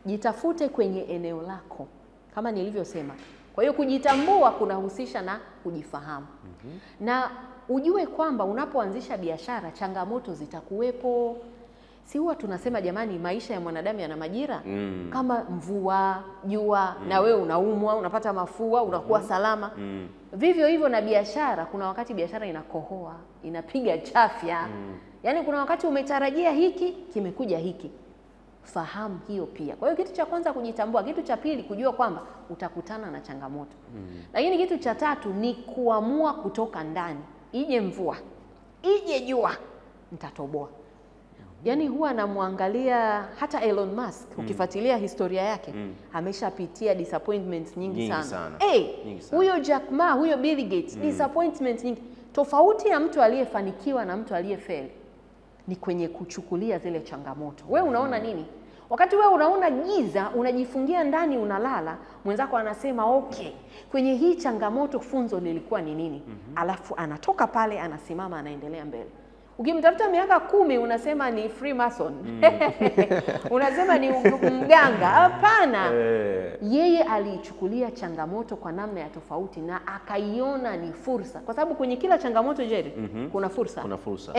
Jitafute kwenye eneo lako kama nilivyosema. Kwa hiyo kujitambua kunahusisha na kujifahamu. Na ujue kwamba unapoanzisha biashara changamoto zitakuwepo. Si huwa tunasema jamani, maisha ya mwanadamu yana majira kama mvua, jua, na wewe unaumwa, unapata mafua, unakuwa salama. Vivyo hivyo na biashara, kuna wakati biashara inakohoa, inapiga chafya. Yaani kuna wakati umetarajia hiki, kimekuja hiki. Fahamu hiyo pia. Kwa hiyo kitu cha kwanza kujitambua, kitu cha pili kujua kwamba utakutana na changamoto. Lakini kitu cha tatu ni kuamua kutoka ndani. Ije mvua, ije jua, nitatoboa. Yaani huwa namwangalia hata Elon Musk, ukifuatilia historia yake, ameshapitia disappointments nyingi sana. Huyo Jack Ma, huyo Bill Gates, disappointments nyingi. Tofauti ya mtu aliyefanikiwa na mtu aliyefeli ni kwenye kuchukulia zile changamoto. Wewe unaona nini? Wakati wewe unaona giza, unajifungia ndani, unalala, mwenzako anasema okay, kwenye hii changamoto funzo lilikuwa ni nini? Alafu anatoka pale, anasimama, anaendelea mbele. Ukimtafuta miaka 10 unasema ni Freemason. Unasema ni mganga. Hapana. Yeye aliichukulia changamoto kwa namna ya tofauti na akaiona ni fursa. Kwa sababu kwenye kila changamoto Jerry, kuna fursa. Kuna fursa.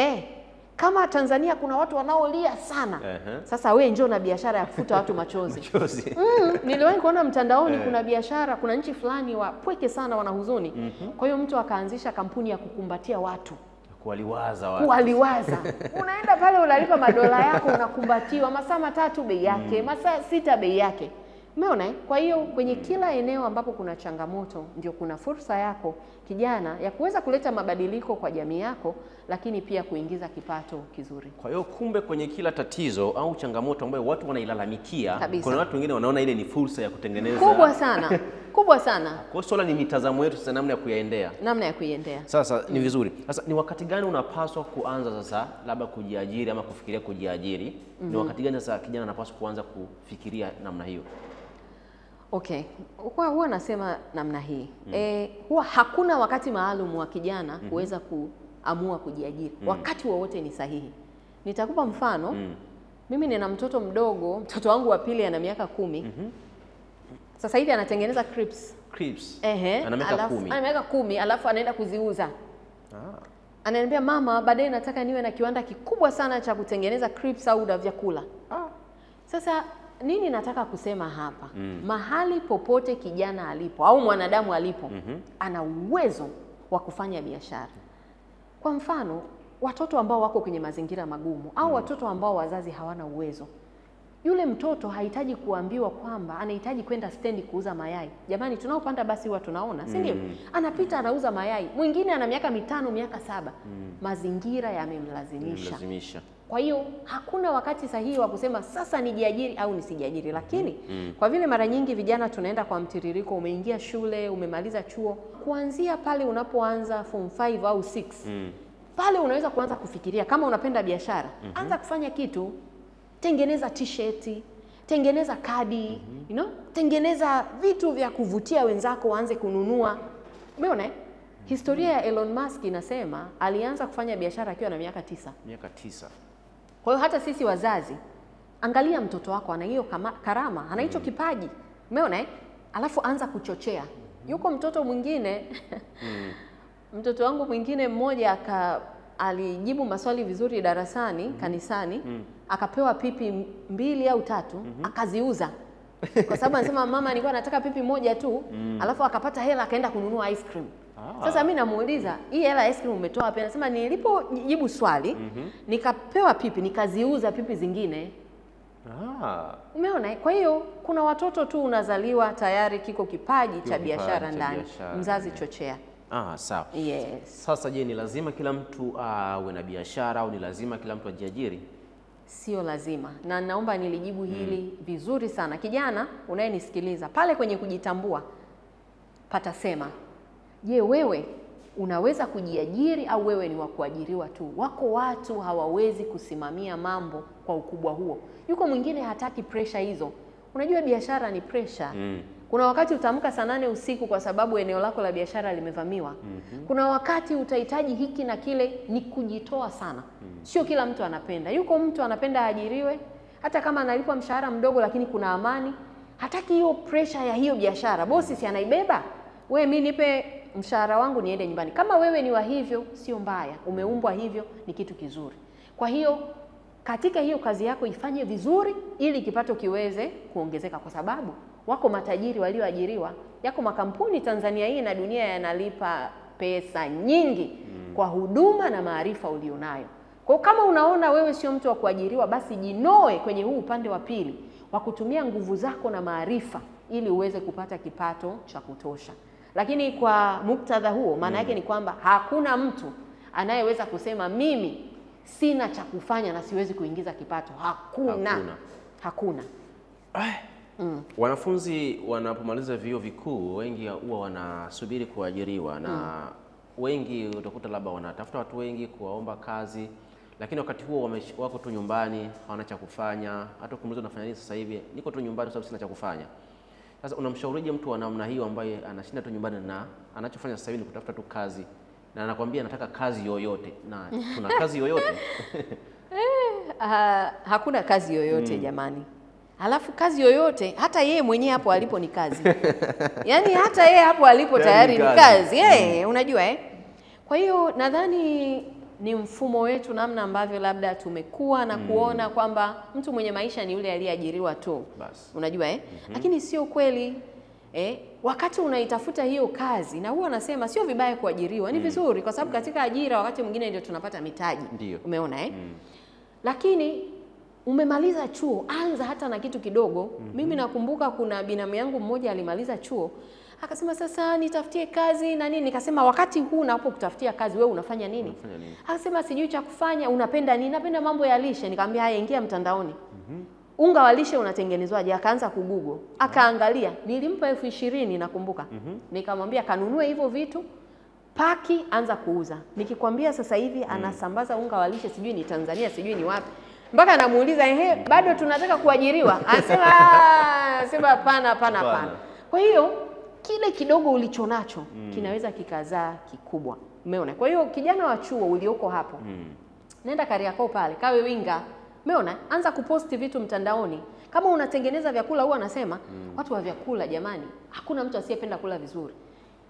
Kama Tanzania kuna watu wanaolia sana. Sasa we njoo na biashara ya kufuta watu machozi. Niliwahi kuona mtandaoni kuna biashara, kuna nchi fulani wapweke sana, wana huzuni. Kwa hiyo mtu akaanzisha kampuni ya kukumbatia watu. Kuwaliwaza watu. Kuwaliwaza. Unaenda pale unalipa madola yako, unakumbatiwa masaa 3 bei yake, masaa 6 bei yake. Umeona? Kwa hiyo kwenye kila eneo ambapo kuna changamoto ndio kuna fursa yako kijana ya kuweza kuleta mabadiliko kwa jamii yako, lakini pia kuingiza kipato kizuri. Kwa hiyo kumbe kwenye kila tatizo au changamoto ambayo watu wanailalamikia, kuna watu wengine wanaona ile ni fursa ya kutengeneza. Kubwa sana. Kubwa sana. Kwa hiyo swala ni mitazamo yetu sasa, namna ya kuyaendea. Namna ya kuiendea. Sasa ni vizuri. Sasa ni wakati gani unapaswa kuanza sasa labda kujiajiri ama kufikiria kujiajiri? Ni wakati gani sasa kijana anapaswa kuanza kufikiria namna hiyo? Okay. Huwa nasema namna hii. Huwa hakuna wakati maalum wa kijana kuweza kuamua kujiajiri. Wakati wowote ni sahihi. Nitakupa mfano. Mimi nina mtoto mdogo, mtoto wangu wa pili ana miaka 10. Sasa hivi anatengeneza crepes. Ana miaka 10. Ana miaka 10, alafu anaenda kuziuza. Ananiambia mama, baadaye nataka niwe na kiwanda kikubwa sana cha kutengeneza crepes au vyakula. Sasa nini nataka kusema hapa? Mahali popote kijana alipo au mwanadamu alipo, ana uwezo wa kufanya biashara. Kwa mfano, watoto ambao wako kwenye mazingira magumu au watoto ambao wazazi hawana uwezo. Yule mtoto hahitaji kuambiwa kwamba anahitaji kwenda stendi kuuza mayai. Jamani, tunaopanda basi huwa tunaona, si ndio? Anapita anauza mayai. Mwingine ana miaka 5, miaka 7. Mazingira yamemlazimisha. Kwa hiyo hakuna wakati sahihi wa kusema sasa nijiajiri au nisijiajiri, lakini kwa vile mara nyingi vijana tunaenda kwa mtiririko, umeingia shule, umemaliza chuo, kuanzia pale unapoanza form 5 au 6. Pale unaweza kuanza kufikiria kama unapenda biashara, anza kufanya kitu. Tengeneza t-shirt, tengeneza kadi, tengeneza vitu vya kuvutia wenzako waanze kununua. Umeona? Historia ya Elon Musk inasema alianza kufanya biashara akiwa na miaka 9. Miaka 9. Kwa hiyo hata sisi wazazi, angalia mtoto wako ana hiyo karama, ana hicho kipaji. Umeona? Alafu anza kuchochea. Yuko mtoto mwingine mtoto wangu mwingine mmoja alijibu maswali vizuri darasani, kanisani, akapewa pipi 2 au 3, akaziuza. Kwa sababu anasema mama, nilikuwa nataka pipi 1 tu, alafu akapata hela akaenda kununua ice cream. Sasa mimi namuuliza, hii hela ice cream umetoa wapi? Anasema nilipojibu swali, nikapewa pipi, nikaziuza pipi zingine. Umeona? Kwa hiyo kuna watoto tu unazaliwa tayari kiko kipaji cha biashara ndani. Mzazi chochea. Sawa. Yes. Sasa je, ni lazima kila mtu awe na biashara au ni lazima kila mtu ajiajiri? Sio lazima. Na naomba nilijibu hili vizuri sana. Kijana unayenisikiliza, pale kwenye kujitambua patasema, je, wewe unaweza kujiajiri au wewe ni wa kuajiriwa tu? Wako watu hawawezi kusimamia mambo kwa ukubwa huo. Yuko mwingine hataki pressure hizo. Unajua biashara ni pressure. Kuna wakati utaamka saa 8 usiku kwa sababu eneo lako la biashara limevamiwa. Kuna wakati utahitaji hiki na kile, ni kujitoa sana. Sio kila mtu anapenda. Yuko mtu anapenda aajiriwe, hata kama analipwa mshahara mdogo lakini kuna amani. Hataki hiyo pressure ya hiyo biashara. Bosi si anaibeba. Wewe mimi nipe mshahara wangu niende nyumbani. Kama wewe ni wa hivyo, sio mbaya. Umeumbwa hivyo, ni kitu kizuri. Kwa hiyo katika hiyo kazi yako ifanye vizuri ili kipato kiweze kuongezeka, kwa sababu wako matajiri walioajiriwa. Yako makampuni Tanzania hii na dunia yanalipa pesa nyingi kwa huduma na maarifa ulionayo. Kwa kama unaona wewe sio mtu wa kuajiriwa, basi jinoe kwenye huu upande wa pili wa kutumia nguvu zako na maarifa ili uweze kupata kipato cha kutosha. Lakini kwa muktadha huo, maana yake ni kwamba hakuna mtu anayeweza kusema mimi sina cha kufanya na siwezi kuingiza kipato. Hakuna. Wanafunzi wanapomaliza vyuo vikuu wengi huwa wanasubiri kuajiriwa na wengi utakuta labda wanatafuta watu wengi kuwaomba kazi, lakini wakati huo wako tu nyumbani, hawana cha kufanya. Hata kumuuliza unafanya nini sasa hivi, niko tu nyumbani kwa sababu sina cha kufanya. Sasa unamshaurije mtu wa namna hiyo ambaye anashinda tu nyumbani na anachofanya sasa hivi ni kutafuta tu kazi, na anakuambia anataka kazi yoyote, na tuna kazi yoyote? Hakuna kazi yoyote jamani. Halafu kazi yoyote hata yeye mwenyewe hapo alipo ni kazi. Yaani hata yeye hapo alipo tayari ni kazi. Unajua Kwa hiyo nadhani ni mfumo wetu, namna ambavyo labda tumekuwa na kuona kwamba mtu mwenye maisha ni yule aliyeajiriwa tu. Unajua Lakini sio kweli. Wakati unaitafuta hiyo kazi, na huwa nasema sio vibaya kuajiriwa, ni vizuri, kwa sababu katika ajira wakati mwingine ndio tunapata mitaji. Umeona Lakini umemaliza chuo, anza hata na kitu kidogo. Mimi nakumbuka kuna binamu yangu mmoja alimaliza chuo, akasema sasa nitafutie kazi na nini. Nikasema wakati huu unapokutafutia kazi wewe unafanya nini? Akasema sijui cha kufanya. Unapenda nini? Napenda mambo ya lishe. Nikamwambia haya, ingia mtandaoni. Unga wa lishe unatengenezwaje? Akaanza kugugo, akaangalia. Nilimpa 20,000 nakumbuka. Nikamwambia kanunue hivyo vitu, paki, anza kuuza. Nikikwambia sasa hivi anasambaza unga wa lishe, sijui ni Tanzania, sijui ni wapi. Mpaka namuuliza bado tunataka kuajiriwa? Anasema hapana. Kwa hiyo kile kidogo ulichonacho kinaweza kikazaa kikubwa. Umeona? Kwa hiyo kijana wa chuo ulioko hapo, nenda Kariakoo pale, kawe winga. Umeona? Anza kuposti vitu mtandaoni. Kama unatengeneza vyakula, huwa anasema watu wa vyakula jamani, hakuna mtu asiyependa kula vizuri.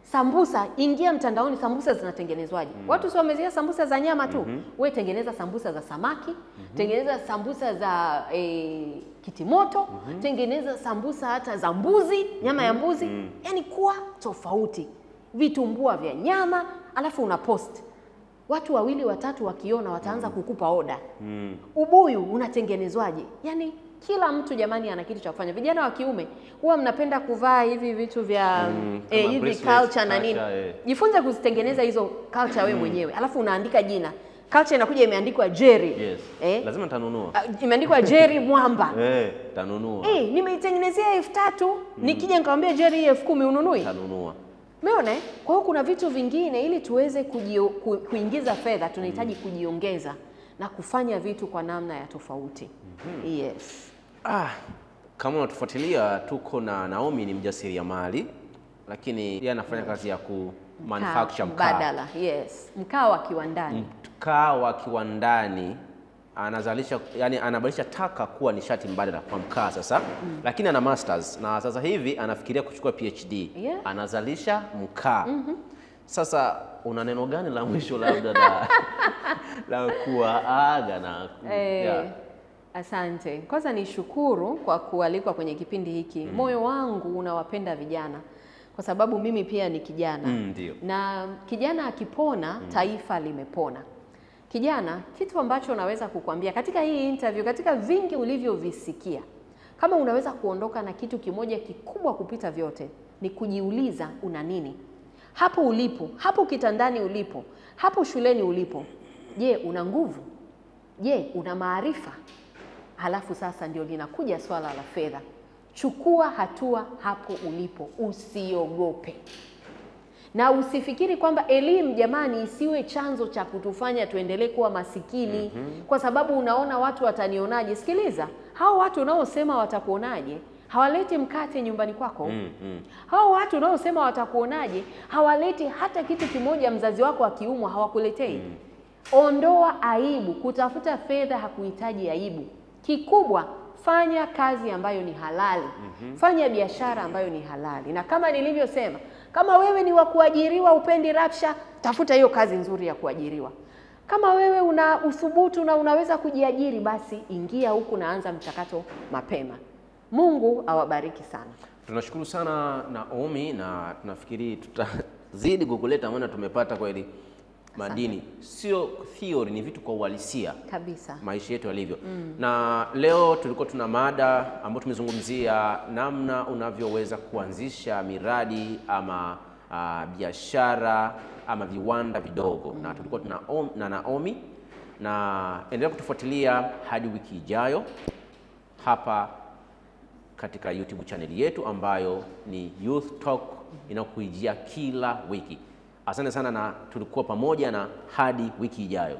Sambusa, ingia mtandaoni, sambusa zinatengenezwaje? Watu sio wamezoea sambusa za nyama tu. Wewe tengeneza sambusa za samaki, tengeneza sambusa za kitimoto, tengeneza sambusa hata za mbuzi, nyama ya mbuzi. Yaani kuwa tofauti. Vitumbua vya nyama, alafu unapost. Watu 2 watatu wakiona wataanza kukupa oda. Ubuyu unatengenezwaje? Yaani kila mtu jamani ana kitu cha kufanya. Vijana wa kiume huwa mnapenda kuvaa hivi vitu vya hivi culture na nini. Jifunze kuzitengeneza hizo culture wewe mwenyewe. Alafu unaandika jina. Culture inakuja imeandikwa Jerry. Lazima nitanunua. Imeandikwa Jerry Mwamba. Tanunua. Nimeitengenezea 3,000, nikija nikamwambia Jerry 10,000 ununui? Tanunua. Umeona? Kwa hiyo kuna vitu vingine ili tuweze kuingiza fedha, tunahitaji kujiongeza na kufanya vitu kwa namna ya tofauti. Yes. Kama unatufuatilia, tuko na Naomi, ni mjasiriamali, lakini yeye anafanya kazi ya manufacture mkaa mbadala. Mkaa wa kiwandani. Mkaa wa kiwandani anazalisha, yani anabadilisha taka kuwa nishati mbadala kwa mkaa sasa. Lakini ana masters na sasa hivi anafikiria kuchukua PhD. Anazalisha mkaa. Sasa una neno gani la mwisho labda la kuaga na Asante. Kwanza nishukuru kwa kualikwa kwenye kipindi hiki. Moyo wangu unawapenda vijana kwa sababu mimi pia ni kijana. Na kijana akipona, taifa limepona. Kijana, kitu ambacho naweza kukuambia katika hii interview, katika vingi ulivyovisikia, kama unaweza kuondoka na kitu kimoja kikubwa kupita vyote, ni kujiuliza una nini? Hapo ulipo, hapo kitandani ulipo, hapo shuleni ulipo, je, una nguvu? Je, una maarifa? Halafu sasa ndio linakuja swala la fedha. Chukua hatua hapo ulipo, usiogope. Na usifikiri kwamba elimu jamani isiwe chanzo cha kutufanya tuendelee kuwa masikini kwa sababu unaona watu watanionaje. Sikiliza, hao watu unaosema watakuonaje hawaleti mkate nyumbani kwako. Hao watu unaosema watakuonaje hawaleti hata kitu kimoja mzazi wako akiumwa hawakuletei. Ondoa aibu. Kutafuta fedha hakuhitaji aibu. Kikubwa, fanya kazi ambayo ni halali. Fanya biashara ambayo ni halali. Na kama nilivyosema, kama wewe ni wa kuajiriwa, upendi rapsha, tafuta hiyo kazi nzuri ya kuajiriwa. Kama wewe una uthubutu na unaweza kujiajiri, basi ingia huku na anza mchakato mapema. Mungu awabariki sana. Tunashukuru sana Naomi, na tunafikiri tutazidi kukuleta, maana tumepata kweli madini, sio theory, ni vitu kwa uhalisia kabisa maisha yetu yalivyo. Na leo tulikuwa tuna mada ambayo tumezungumzia namna unavyoweza kuanzisha miradi ama biashara ama viwanda vidogo, na tulikuwa tuna Naomi, na endelea kutufuatilia hadi wiki ijayo hapa katika YouTube channel yetu ambayo ni Youth Talk, inakuijia kila wiki. Asante sana, na tulikuwa pamoja, na hadi wiki ijayo.